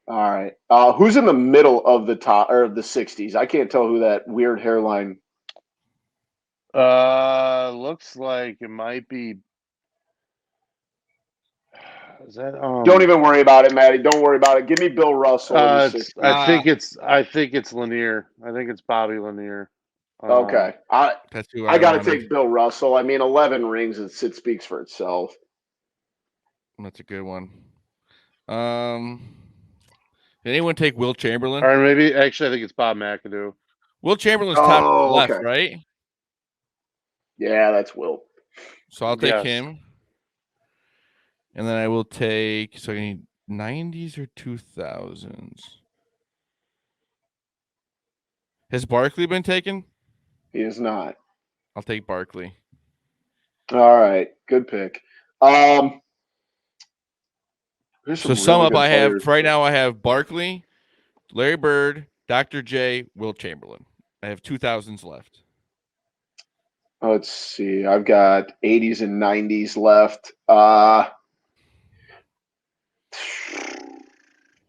All right. Who's in the middle of the top or the 60s? I can't tell who that weird hairline. Looks like it might be. Is that? Don't even worry about it, Matty. Don't worry about it. Give me Bill Russell. I think it's Lanier. I think it's Bobby Lanier. Okay. I got to take Bill Russell. I mean, 11 rings. It speaks for itself. That's a good one. Did anyone take Will Chamberlain? Or maybe actually, I think it's Bob McAdoo. Will Chamberlain's top left, right? Yeah, that's Will. So I'll take him. And then I will take, so I need 90s or 2000s. Has Barkley been taken? He is not. I'll take Barkley. All right. Good pick. So sum up, I have, right now I have Barkley, Larry Bird, Dr. J, Will Chamberlain. I have 2000s left. Let's see. I've got 80s and 90s left.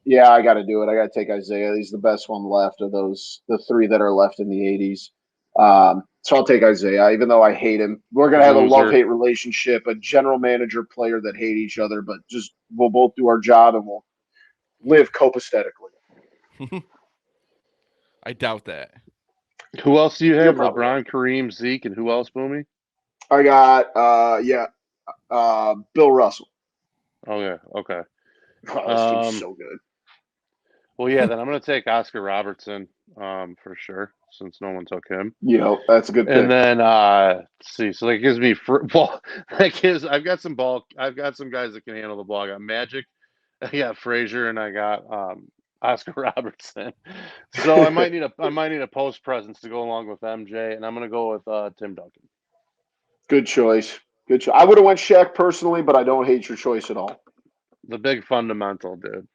Yeah, I got to do it. I got to take Isaiah. He's the best one left of the three that are left in the 80s. So I'll take Isaiah, even though I hate him. We're going to have a love-hate relationship, a general manager player that hate each other, but just we'll both do our job and we'll live copacetically. I doubt that. Who else do you have? LeBron, Kareem, Zeke, and who else, Boomy? I got, Bill Russell. Okay. Oh, this team's so good. Well, yeah, then I'm going to take Oscar Robertson for sure, since no one took him. Yeah, that's a good pick. And then let's see, so that gives me I've got some guys that can handle the ball. I got Magic, I got Frazier, and I got Oscar Robertson. So I might need a post presence to go along with MJ, and I'm going to go with Tim Duncan. Good choice. I would have went Shaq personally, but I don't hate your choice at all. The big fundamental, dude.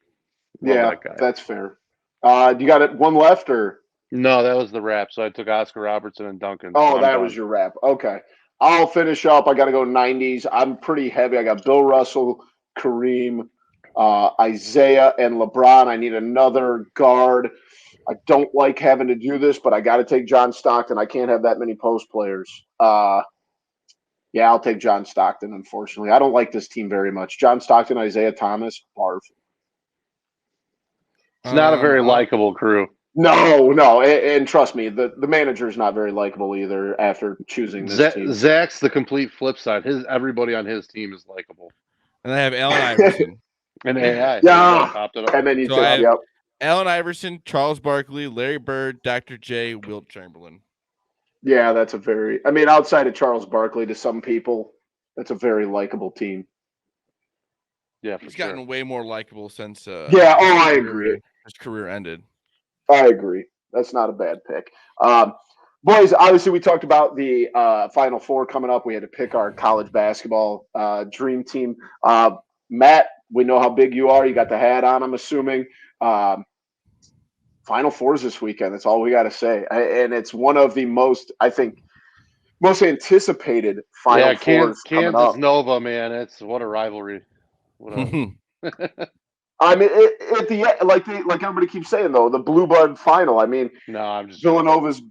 Love that guy. That's fair. You got it? One left or? No, that was the wrap. So I took Oscar Robertson and Duncan. Oh, that was your wrap. Okay. I'll finish up. I got to go 90s. I'm pretty heavy. I got Bill Russell, Kareem, Isaiah, and LeBron. I need another guard. I don't like having to do this, but I got to take John Stockton. I can't have that many post players. Yeah, I'll take John Stockton, unfortunately. I don't like this team very much. John Stockton, Isaiah Thomas, barf. It's not a very likable crew. No. And trust me, the manager is not very likable either after choosing this team. Zach's the complete flip side. Everybody on his team is likable. And I have Allen Iverson. And AI. Yeah. And then you took, Allen Iverson, Charles Barkley, Larry Bird, Dr. J, Wilt Chamberlain. Yeah, that's outside of Charles Barkley, to some people, that's a very likable team. Yeah, he's gotten way more likable since. I agree. His career ended. I agree. That's not a bad pick. Boys, obviously we talked about the Final Four coming up. We had to pick our college basketball dream team. Matt, we know how big you are. You got the hat on, I'm assuming. Final Fours this weekend. That's all we got to say. And it's one of the most anticipated Final Fours coming up. Kansas Nova, man. What a rivalry. I mean, at the end, like everybody keeps saying, though, the Blue Blood final. I mean, Villanova's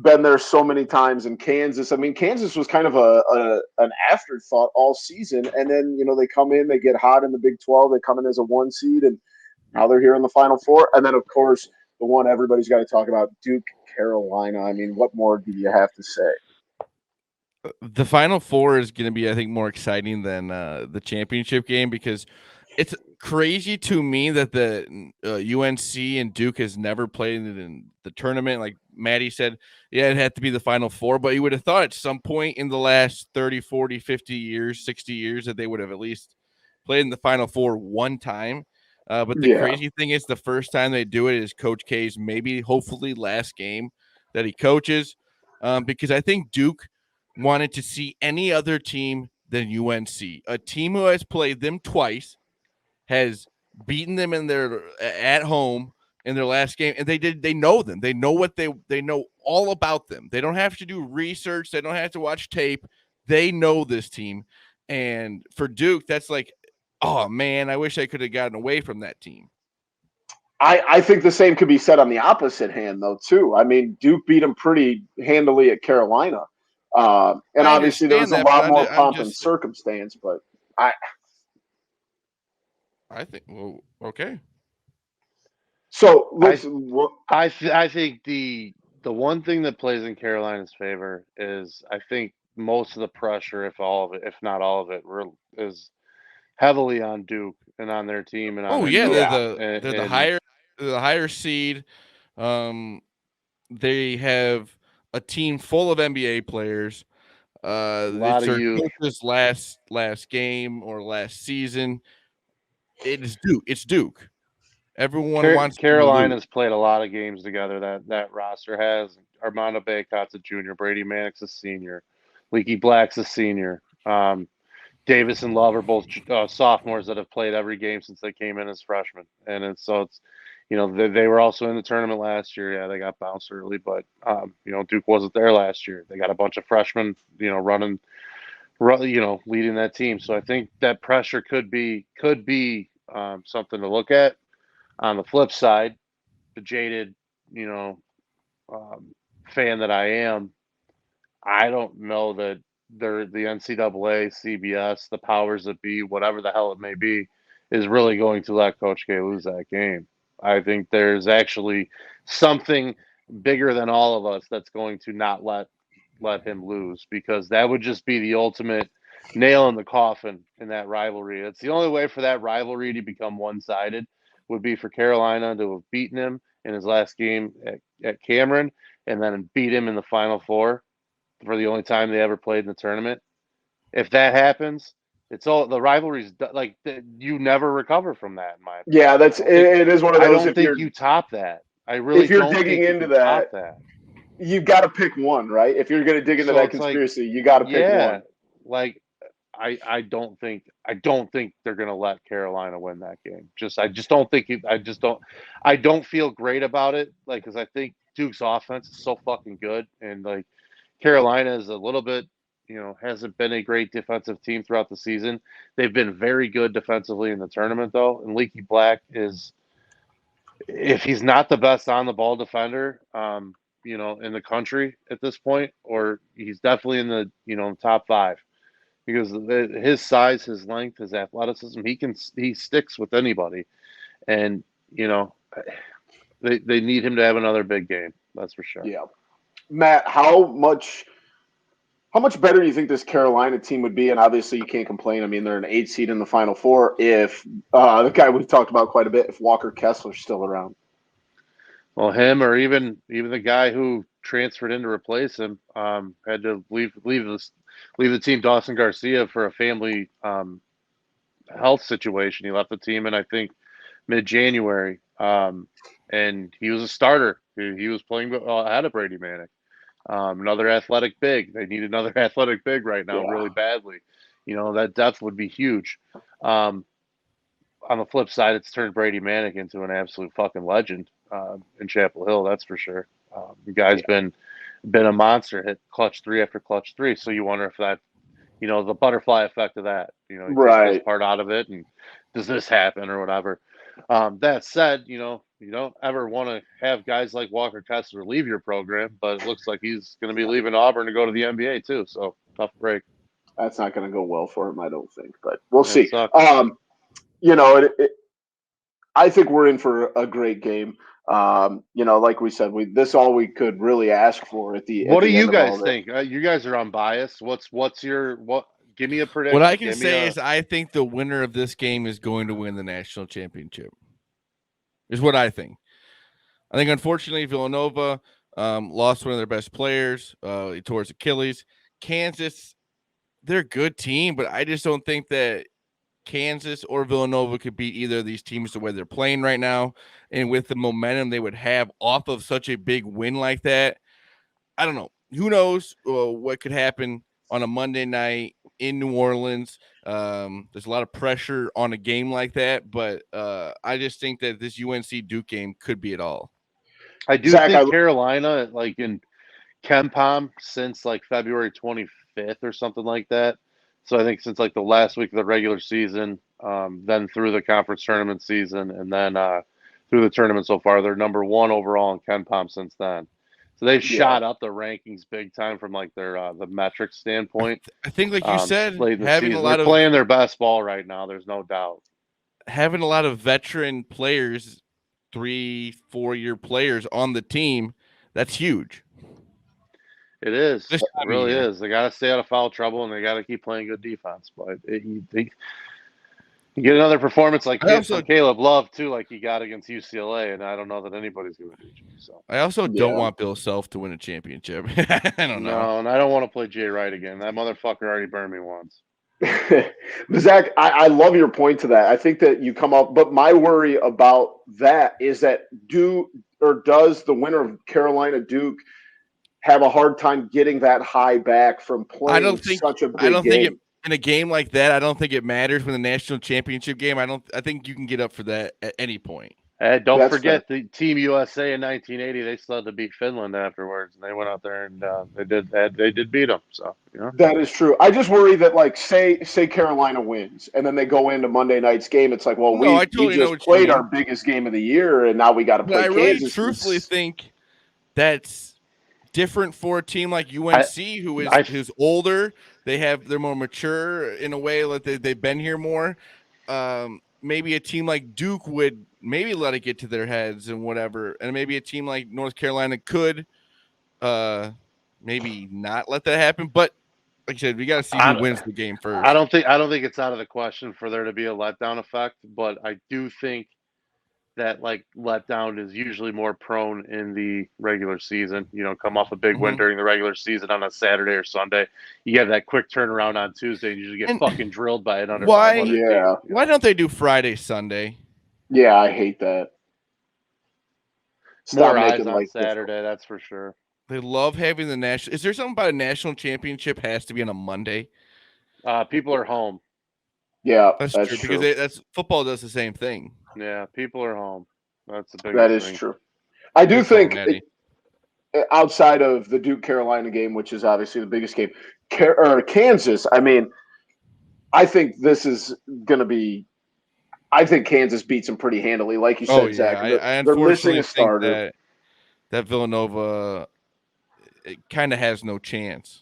been there so many times, and Kansas. I mean, Kansas was kind of an afterthought all season, and then they come in, they get hot in the Big 12, they come in as a 1 seed, and now they're here in the Final Four. And then, of course, the one everybody's got to talk about, Duke, Carolina. I mean, what more do you have to say? The Final Four is going to be, I think, more exciting than the championship game, because it's crazy to me that the UNC and Duke has never played in the tournament. Like Maddie said, yeah, it had to be the Final Four, but you would have thought at some point in the last 30, 40, 50 years, 60 years that they would have at least played in the Final Four one time. But the crazy thing is the first time they do it is Coach K's hopefully last game that he coaches, because I think Duke wanted to see any other team than UNC, a team who has played them twice, has beaten them at home in their last game, and they know them. They know they know all about them. They don't have to do research. They don't have to watch tape. They know this team. And for Duke, that's like, oh man, I wish I could have gotten away from that team. I think the same could be said on the opposite hand, though, too. I mean, Duke beat them pretty handily at Carolina. And obviously there was a lot more pomp and circumstance, but I think, well, okay. So I think the one thing that plays in Carolina's favor is, I think most of the pressure, if not all of it, is heavily on Duke and on their team. And they're the higher seed. They have a team full of NBA players. A lot of youth. Last game or last season. It's Duke. Everyone wants. Carolina's played a lot of games together. That roster has Armando Bacot's a junior, Brady Manick's a senior, Leaky Black's a senior. Davis and Love are both sophomores that have played every game since they came in as freshmen, and they were also in the tournament last year. Yeah, they got bounced early, but Duke wasn't there last year. They got a bunch of freshmen, leading that team. So I think that pressure could be something to look at. On the flip side, the jaded, fan that I am, I don't know that they're the NCAA, CBS, the powers that be, whatever the hell it may be, is really going to let Coach K lose that game. I think there's actually something bigger than all of us that's going to not let him lose, because that would just be the ultimate nail in the coffin in that rivalry. It's the only way for that rivalry to become one-sided would be for Carolina to have beaten him in his last game at Cameron and then beat him in the Final Four for the only time they ever played in the tournament. If that happens, it's all the rivalries, like, you never recover from that. In my opinion. Yeah, it is one of those. I don't think you top that. I really if you're don't digging think into you top that, you've got to pick one, right? If you're going to dig into So that it's conspiracy, you got to pick one. Like I don't think they're going to let Carolina win that game. I don't feel great about it, like, because I think Duke's offense is so fucking good, and like Carolina is a little bit, hasn't been a great defensive team throughout the season. They've been very good defensively in the tournament, though. And Leaky Black is, if he's not the best on the ball defender, in the country at this point, or he's definitely in the, top 5, because his size, his length, his athleticism, he sticks with anybody. And, they need him to have another big game. That's for sure. Yeah. Matt, how much better do you think this Carolina team would be? And obviously you can't complain. I mean, they're an 8 seed in the Final Four if the guy we've talked about quite a bit, if Walker Kessler's still around. Well, him, or even the guy who transferred in to replace him, had to leave the team, Dawson Garcia, for a family health situation. He left the team in, I think, mid-January, and he was a starter. He was playing ahead of Brady Manick. Another athletic big. They need another athletic big right now, really badly. That depth would be huge. On the flip side, it's turned Brady Manick into an absolute fucking legend in Chapel Hill, that's for sure. The guy's been a monster, hit clutch 3 after clutch 3. So you wonder if that, the butterfly effect of that, he takes this part out of it, and does this happen or whatever. That said, you don't ever want to have guys like Walker Kessler leave your program, but it looks like he's going to be leaving Auburn to go to the NBA too. So tough break. That's not going to go well for him, I don't think, but we'll see. I think we're in for a great game. Like we said, this all we could really ask for at the. What do you guys think? You guys are unbiased. What's your Give me a prediction. What I can say is I think the winner of this game is going to win the national championship. Is what I think. I think, unfortunately, Villanova lost one of their best players. He tore his Achilles. Kansas, they're a good team, but I just don't think that Kansas or Villanova could beat either of these teams the way they're playing right now. And with the momentum they would have off of such a big win like that, I don't know. Who knows what could happen on a Monday night in New Orleans. There's a lot of pressure on a game like that, but I just think that this UNC Duke game could be it all. I do think Carolina, like in KenPom, since like February 25th or something like that. So I think since like the last week of the regular season, then through the conference tournament season, and then through the tournament so far, they're number 1 overall in KenPom since then. So they've shot up the rankings big time from like their the metrics standpoint. I think, like you said, having they're playing their best ball right now. There's no doubt. Having a lot of veteran players, 3-4 year players on the team, that's huge. It is. It really is. They got to stay out of foul trouble, and they got to keep playing good defense. But you get another performance like from Caleb Love, too, like he got against UCLA, and I don't know that anybody's going to beat you. So I also don't want Bill Self to win a championship. I don't know. No, and I don't want to play Jay Wright again. That motherfucker already burned me once. Zach, I love your point to that. I think that you come up, but my worry about that is that does the winner of Carolina Duke have a hard time getting that high back from playing such a big game? In a game like that, I don't think it matters when the national championship game. I think you can get up for that at any point. And don't That's forget the Team USA in 1980. They still had to beat Finland afterwards, and they went out there and they did beat them. So That is true. I just worry that, like, say Carolina wins, and then they go into Monday night's game. It's like, well, No, I we totally know just what you played mean. our biggest game of the year, and now we got to But play I really Kansas. truthfully think that's different for a team like UNC, who's older. They're more mature in a way, like they've been here more. Maybe a team like Duke would maybe let it get to their heads and whatever, and maybe a team like North Carolina could maybe not let that happen. But like I said, we got to see who wins the game first. I don't think it's out of the question for there to be a letdown effect, but I do think that like letdown is usually more prone in the regular season. Come off a big win during the regular season on a Saturday or Sunday. You have that quick turnaround on Tuesday, and you usually get fucking drilled by it under 500 team. Why don't they do Friday, Sunday? Yeah, I hate that. More eyes on Saturday, that's for sure. They love having the national. Is there something about a national championship has to be on a Monday? People are home. Yeah, that's true. Because football does the same thing. Yeah, people are home. That's the biggest That is thing. true. I do think outside of the Duke Carolina game, which is obviously the biggest game, Kansas. I mean, I think this is going to be. I think Kansas beats them pretty handily, like you said, Zach. I they're missing a starter. Think that Villanova kind of has no chance.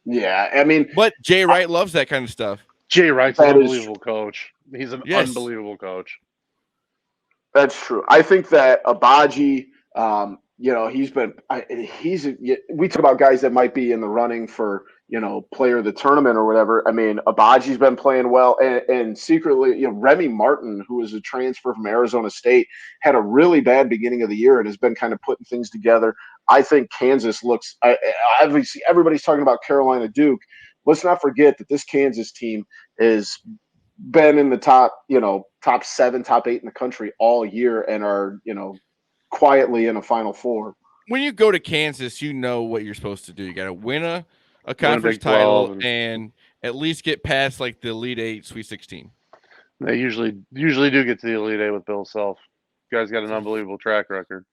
Yeah, I mean, but Jay Wright loves that kind of stuff. Jay Wright's an unbelievable coach. He's an unbelievable coach. That's true. I think that Abaji, we talk about guys that might be in the running for, player of the tournament or whatever. I mean, Abaji's been playing well, and secretly, Remy Martin, who is a transfer from Arizona State, had a really bad beginning of the year and has been kind of putting things together. I think Kansas looks, obviously everybody's talking about Carolina Duke. Let's not forget that this Kansas team has been in the top 7, top 8 in the country all year and are, quietly in a Final Four. When you go to Kansas, you know what you're supposed to do. You got to win a conference title and at least get past like the Elite 8, Sweet 16. They usually do get to the Elite 8 with Bill Self. You guys got an unbelievable track record.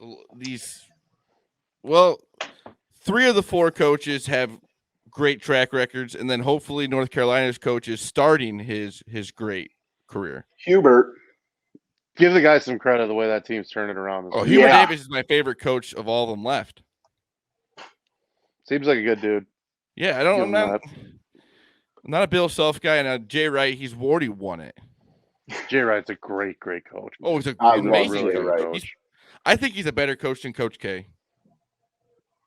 3 of the 4 coaches have great track records, and then hopefully North Carolina's coach is starting his great career. Hubert. Give the guy some credit the way that team's turning around. Hubert Davis is my favorite coach of all of them left. Seems like a good dude. Yeah, I'm not a Bill Self guy, and Jay Wright, he's already won it. Jay Wright's a great coach. Oh, he's amazing really coach. I think he's a better coach than Coach K.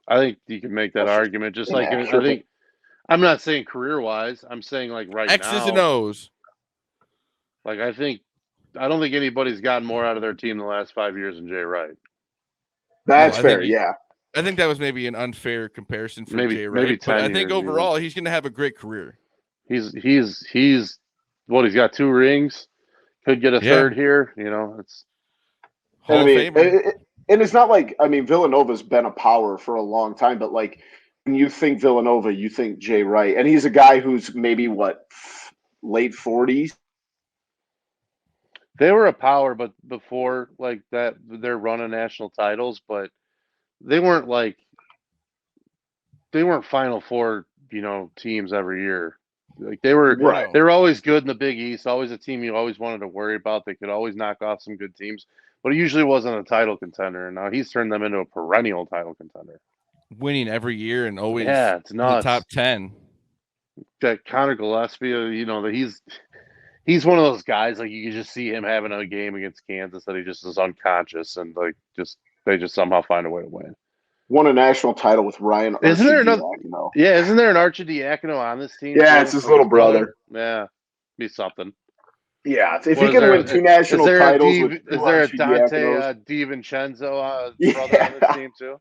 I think you can make that argument. Just like I think, I'm not saying career-wise. I'm saying like right now. X's and O's. Like I don't think anybody's gotten more out of their team the last 5 years than Jay Wright. That's fair, yeah. I think that was maybe an unfair comparison for Jay Wright. Maybe 10 but I think overall he's going to have a great career. He's got 2 rings. Could get a third here. It's Hall of Famer. And it's not like, Villanova's been a power for a long time, but like when you think Villanova, you think Jay Wright. And he's a guy who's maybe late 40s. They were a power, but before like that, they're running national titles, but they weren't Final Four, teams every year. Like they were always good in the Big East, always a team you always wanted to worry about. They could always knock off some good teams, but it usually wasn't a title contender. And now he's turned them into a perennial title contender, winning every year and always it's nuts. The top 10. That Connor Gillespie, that he's one of those guys, like you can just see him having a game against Kansas that he just is unconscious and they just somehow find a way to win. Won a national title with Ryan. Isn't there another? Yeah, isn't there an Arcidiacono on this team? Yeah, it's his little brother. Yeah, be something. Yeah, if he can win 2 national titles, is there a Dante DiVincenzo brother on this team too?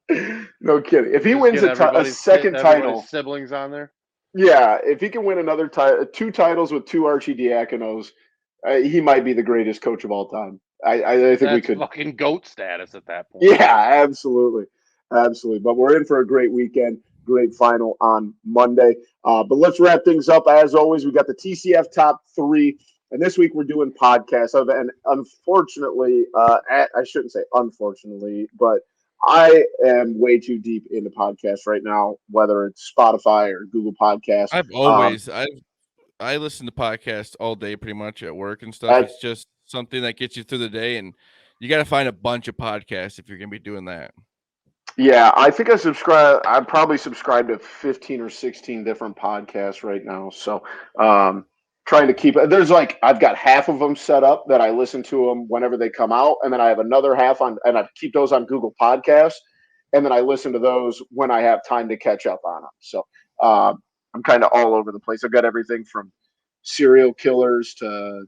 No kidding. If he wins a second title, siblings on there. Yeah, if he can win another 2 titles with 2 Arcidiaconos, he might be the greatest coach of all time. I think we could fucking GOAT status at that point. Yeah, absolutely. But we're in for a great weekend, great final on Monday. But let's wrap things up. As always, we got the TCF top 3 And this week we're doing podcasts. And unfortunately, I shouldn't say unfortunately, but I am way too deep into podcasts right now, whether it's Spotify or Google Podcasts. I listen to podcasts all day pretty much at work and stuff. It's just something that gets you through the day, and you got to find a bunch of podcasts if you're going to be doing that. Yeah, I think I probably subscribe to 15 or 16 different podcasts right now. So, trying to keep it. I've got half of them set up that I listen to them whenever they come out. And then I have another half and I keep those on Google Podcasts. And then I listen to those when I have time to catch up on them. So, I'm kind of all over the place. I've got everything from serial killers to,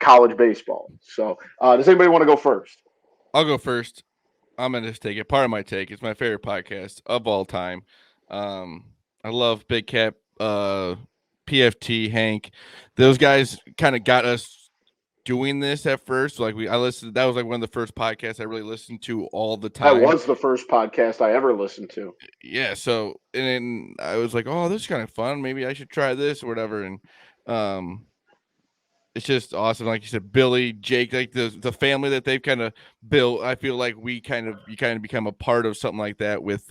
college baseball. So, does anybody want to go first? I'll go first. I'm going to just take it. Part of my take. It's my favorite podcast of all time. I love Big Cap, PFT, Hank. Those guys kind of got us doing this at first. That was like one of the first podcasts I really listened to all the time. That was the first podcast I ever listened to. Yeah. So, and then I was like, oh, this is kind of fun. Maybe I should try this or whatever. And, it's just awesome. Like you said, Billy, Jake, like the family that they've kind of built. I feel like you kind of become a part of something like that with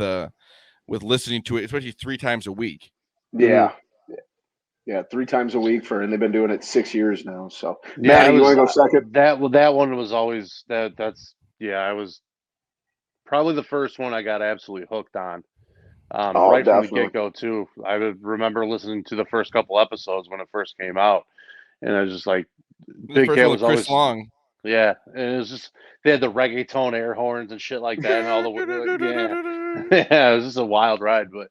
listening to it, especially 3 times a week. Yeah. Yeah, 3 times a week and they've been doing it 6 years now. So, yeah, Matt, you want to go second? That one was always I was probably the first one I got absolutely hooked on. Right definitely. from the get-go too. I would remember listening to the first couple episodes when it first came out, and I was just like, Big Cat was always long. Yeah, and it was just they had the reggaeton air horns and shit like that, and all the yeah, it was just a wild ride. But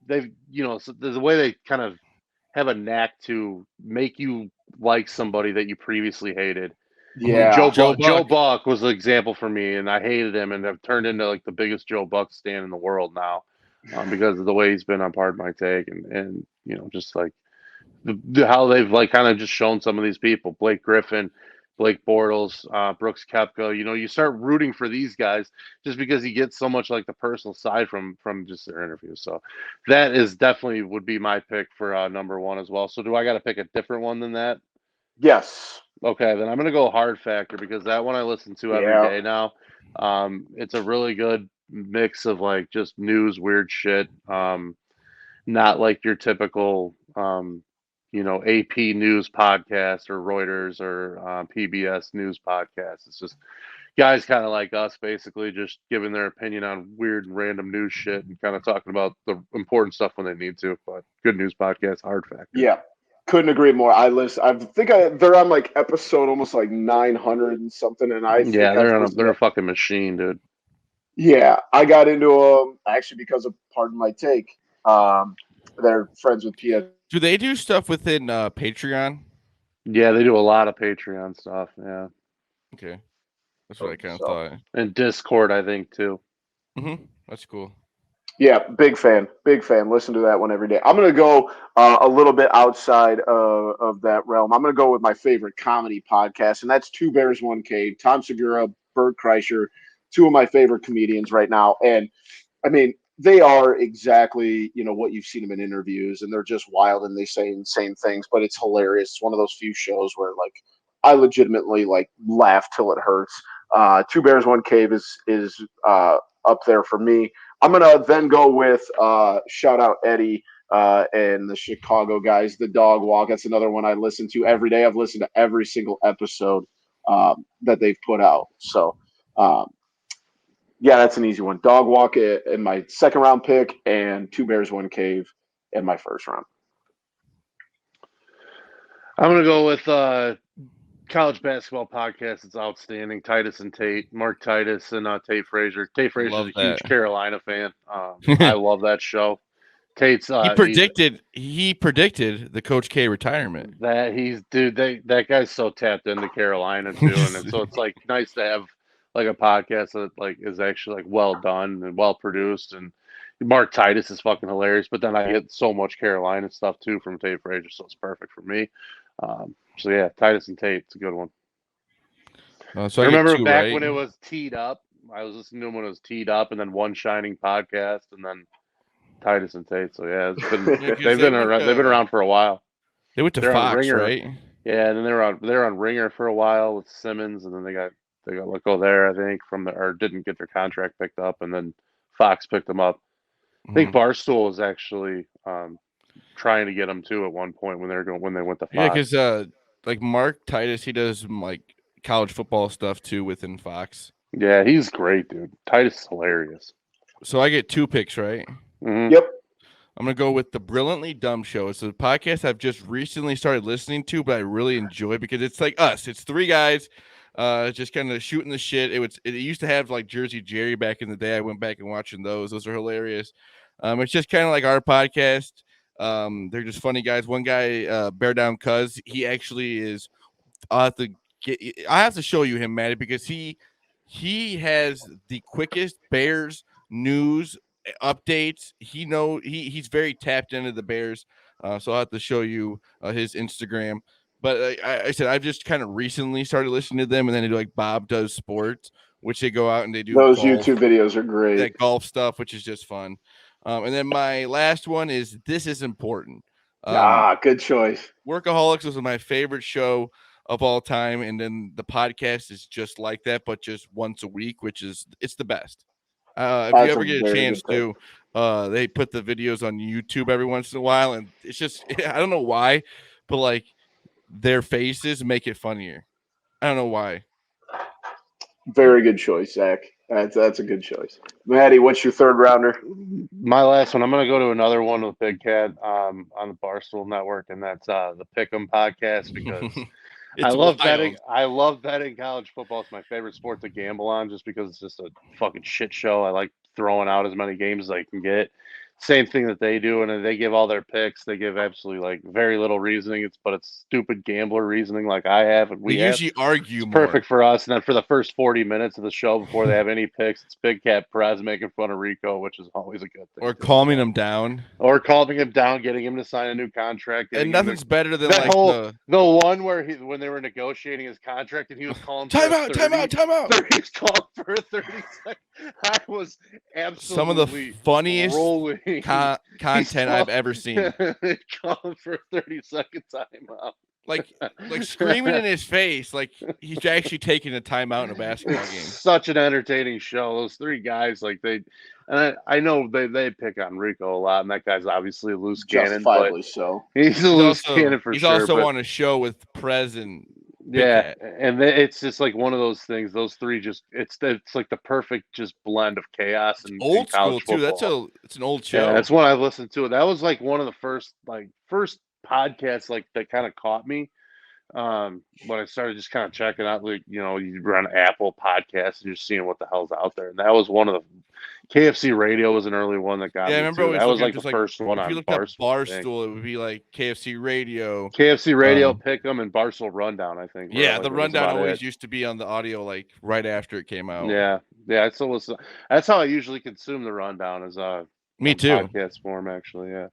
they've so there's a way they kind of have a knack to make you like somebody that you previously hated. Yeah, Joe Buck was the example for me, and I hated him, and I've turned into like the biggest Joe Buck stan in the world now, because of the way he's been on Part of My Take, and just like how they've like kind of just shown some of these people, Blake Griffin, Blake Bortles, Brooks Koepka. You start rooting for these guys just because you get so much like the personal side from just their interviews. So that is definitely would be my pick for number 1 as well. So do I got to pick a different one than that? Yes. Okay, then I'm gonna go Hard Factor because that one I listen to every day now. It's a really good mix of like just news, weird shit. Not like your typical AP news podcast or Reuters or PBS news podcast. It's just guys kind of like us, basically just giving their opinion on weird and random news shit and kind of talking about the important stuff when they need to. But good news podcast, Hard Factor. Yeah, couldn't agree more. I think they're on like episode almost like 900 and something, and they're a fucking machine, dude. Yeah, I got into them actually because of Pardon My Take. They're friends with PF. Do they do stuff within Patreon? Yeah, they do a lot of Patreon stuff. Yeah. Okay, that's what I kind of thought. And Discord, I think too. That's cool. Yeah, big fan. Listen to that one every day. I'm going to go a little bit outside of that realm. I'm going to go with my favorite comedy podcast, and that's Two Bears, One Cave. Tom Segura, Bert Kreischer, 2 of my favorite comedians right now. And, I mean, they are exactly, what you've seen them in interviews, and they're just wild and they say insane things, but it's hilarious. It's one of those few shows where, like, I legitimately, like, laugh till it hurts. Two Bears, One Cave is up there for me. I'm going to then go with shout out Eddie and the Chicago guys, The Dog Walk. That's another one I listen to every day. I've listened to every single episode that they've put out. So, yeah, that's an easy one. Dog Walk in my second round pick and Two Bears, One Cave in my first round. I'm going to go with college basketball podcast. It's outstanding. Titus and Tate, Mark Titus and Tate Frazier. Tate Frazier is a huge Carolina fan. I love that show. Tate's he predicted the Coach K retirement. That guy's so tapped into Carolina too, and so it's like nice to have like a podcast that like is actually like well done and well produced. And Mark Titus is fucking hilarious, but then I get so much Carolina stuff too from Tate Frazier, so it's perfect for me. So yeah, Titus and Tate, it's a good one. So I remember back when it was teed up. I was listening to him when it was teed up, and then One Shining podcast, and then Titus and Tate. So yeah, it's been they've been around for a while. They went to They're on Fox, Ringer. right? Yeah, and then they're on Ringer for a while with Simmons, and then they got let go there, I think, or didn't get their contract picked up, and then Fox picked them up. I think Barstool was actually trying to get them too at one point when they went to Fox. Yeah, because like Mark Titus, he does like college football stuff too within Fox. Yeah, he's great, dude. Titus is hilarious. So I get 2 picks, right? Mm-hmm. Yep. I'm going to go with the Brilliantly Dumb Show. It's a podcast I've just recently started listening to, but I really enjoy because it's like us. It's 3 guys just kind of shooting the shit. It used to have like Jersey Jerry back in the day. I went back and watching those. Those are hilarious. It's just kind of like our podcast. They're just funny guys. One guy, Bear Down Cuz, he actually is I have to show you him, Matty, because he has the quickest Bears news updates. He's very tapped into the Bears, so I'll have to show you his Instagram. But I said I've just kind of recently started listening to them, and then they do like Bob Does Sports, which they go out and they do those golf, YouTube videos are great. that golf stuff, which is just fun. And then my last one is This Is Important. Good choice. Workaholics was my favorite show of all time, and then the podcast is just like that, but just once a week, it's the best. If you ever get a chance to, they put the videos on YouTube every once in a while, and it's just I don't know why, but like their faces make it funnier. I don't know why. Very good choice, Zach. That's a good choice. Maddie, what's your third rounder? My last one, I'm going to go to another one with Big Cat on the Barstool Network, and that's the Pick'em podcast because I love betting. I love betting college football. It's my favorite sport to gamble on just because it's just a fucking shit show. I like throwing out as many games as I can get. Same thing that they do, and they give all their picks. They give absolutely like very little reasoning. But it's stupid gambler reasoning like I have and we usually argue it's more. Perfect for us. And then for the first 40 minutes of the show before they have any picks, it's Big Cat Perez making fun of Rico, which is always a good thing. Or calming him down. Or calming him down, getting him to sign a new contract. And nothing's better than that like the one where when they were negotiating his contract and he was calling time out. He was calling for a 30 second. I was absolutely some of the funniest content I've ever seen. Calling for a 30-second timeout. Like screaming in his face, like he's actually taking a timeout in a basketball game. Such an entertaining show. Those 3 guys, like I know they pick on Rico a lot, and that guy's obviously a loose cannon. But so. He's a loose cannon for sure. He's also on a show with Prez and yeah, and it's just like one of those things. Those 3 just it's like the perfect just blend of chaos and old school football. Too. It's an old show. Yeah, that's one I've listened to. That was like one of the first podcasts like that kind of caught me. When I started just kind of checking out, like you run Apple Podcasts and you're seeing what the hell's out there, and that was one of the. KFC Radio was an early one that got me. I remember that was like the first one on Barstool. If you looked up Barstool, it would be like KFC Radio. KFC Radio, Pick'em, and Barstool Rundown, I think. Yeah, the Rundown always used to be on the audio like right after it came out. Yeah, I still listen. That's how I usually consume the Rundown is me too. Podcast form, actually. Yeah.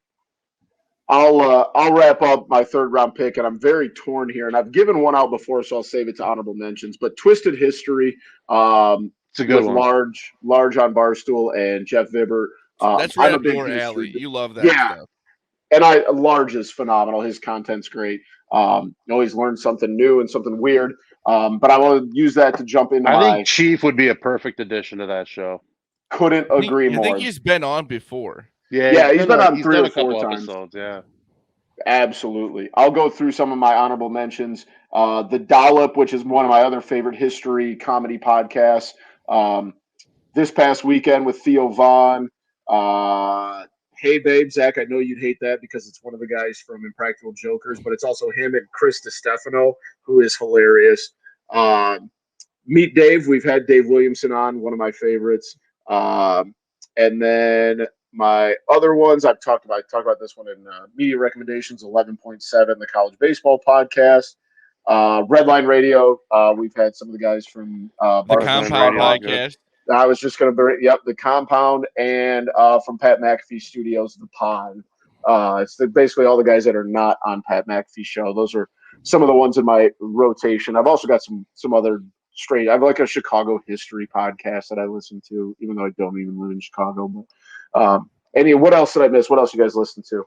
I'll wrap up my third round pick, and I'm very torn here. And I've given one out before, so I'll save it to honorable mentions. But Twisted History. It's a good one. Large on Barstool and Jeff Vibert. That's right up your alley. You love that stuff. And Large is phenomenal. His content's great. You always learn something new and something weird. But I want to use that to jump into I think Chief would be a perfect addition to that show. Couldn't agree more. I think he's been on before. Yeah, he's been on 3 or 4 times. Episodes, yeah. Absolutely. I'll go through some of my honorable mentions. The Dollop, which is one of my other favorite history comedy podcasts. This past weekend with Theo Vaughn. Hey Babe, Zach, I know you'd hate that because it's one of the guys from Impractical Jokers, but it's also him and Chris DiStefano, who is hilarious. Meet Dave. We've had Dave Williamson on, one of my favorites. And then my other ones I talked about this one in media recommendations, 11.7, the college baseball podcast. Redline Radio. We've had some of the guys from the Compound podcast. I was just going to bring, the Compound, and from Pat McAfee Studios, the Pod. It's basically all the guys that are not on Pat McAfee's show. Those are some of the ones in my rotation. I've also got some other straight. I have like a Chicago history podcast that I listen to, even though I don't even live in Chicago. But what else did I miss? What else you guys listen to?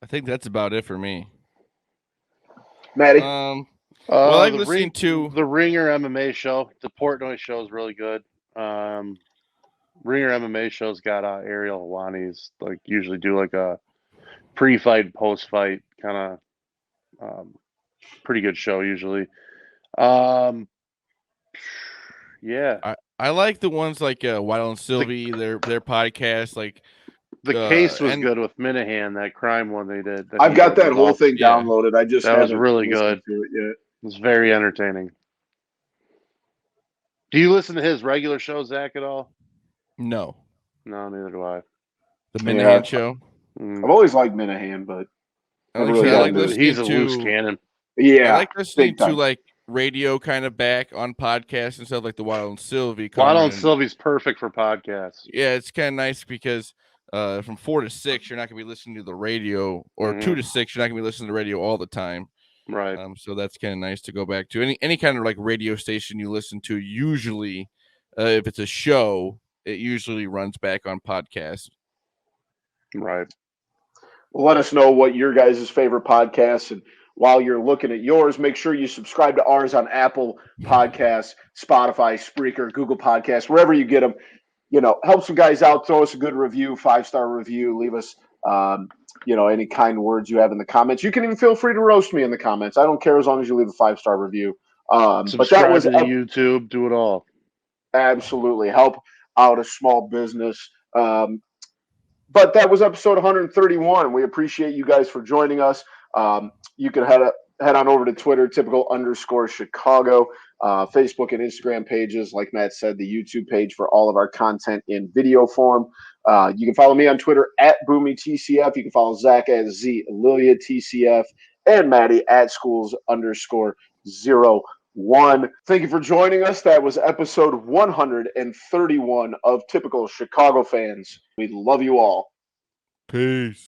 I think that's about it for me. Maddie? Well, I like the listening to the Ringer MMA show. The Portnoy show is really good. Ringer MMA show's got Ariel Hawani's like usually do like a pre-fight, post-fight kind of pretty good show usually. Yeah, I like the ones like Waddle and Sylvie, their podcast. Like the case was and good with Minahan, that crime one they did. I've got that whole thing Yeah. downloaded. I just That was haven't really listened good. to it yet. It was very entertaining. Do you listen to his regular show, Zach, at all? no, No, neither do I. the Minahan show. I've always liked Minahan, but I really like gotten into it. listening He's a loose to. cannon. yeah, I like listening big time. to like radio kind of back on podcasts and stuff like the Waddle and Sylvie. Waddle and Sylvie's perfect for podcasts. Yeah, it's kind of nice because from 4 to 6, you're not going to be listening to the radio, or 2 to 6, you're not going to be listening to the radio all the time. Right. So that's kind of nice to go back to. Any kind of like radio station you listen to, usually, if it's a show, it usually runs back on podcasts. Right. Well, let us know what your guys' favorite podcasts, and while you're looking at yours, make sure you subscribe to ours on Apple Podcasts, Spotify, Spreaker, Google Podcasts, wherever you get them. Help some guys out. Throw us a good review, 5-star review. Leave us, any kind words you have in the comments. You can even feel free to roast me in the comments. I don't care as long as you leave a 5-star review. Subscribe but that was to the YouTube. Do it all. Absolutely help out a small business. But that was episode 131. We appreciate you guys for joining us. You can head on over to Twitter, typical_Chicago, Facebook and Instagram pages. Like Matt said, the YouTube page for all of our content in video form. You can follow me on Twitter at BoomyTCF. You can follow Zach at ZLiliaTCF and Maddie at schools_01. Thank you for joining us. That was episode 131 of Typical Chicago Fans. We love you all. Peace.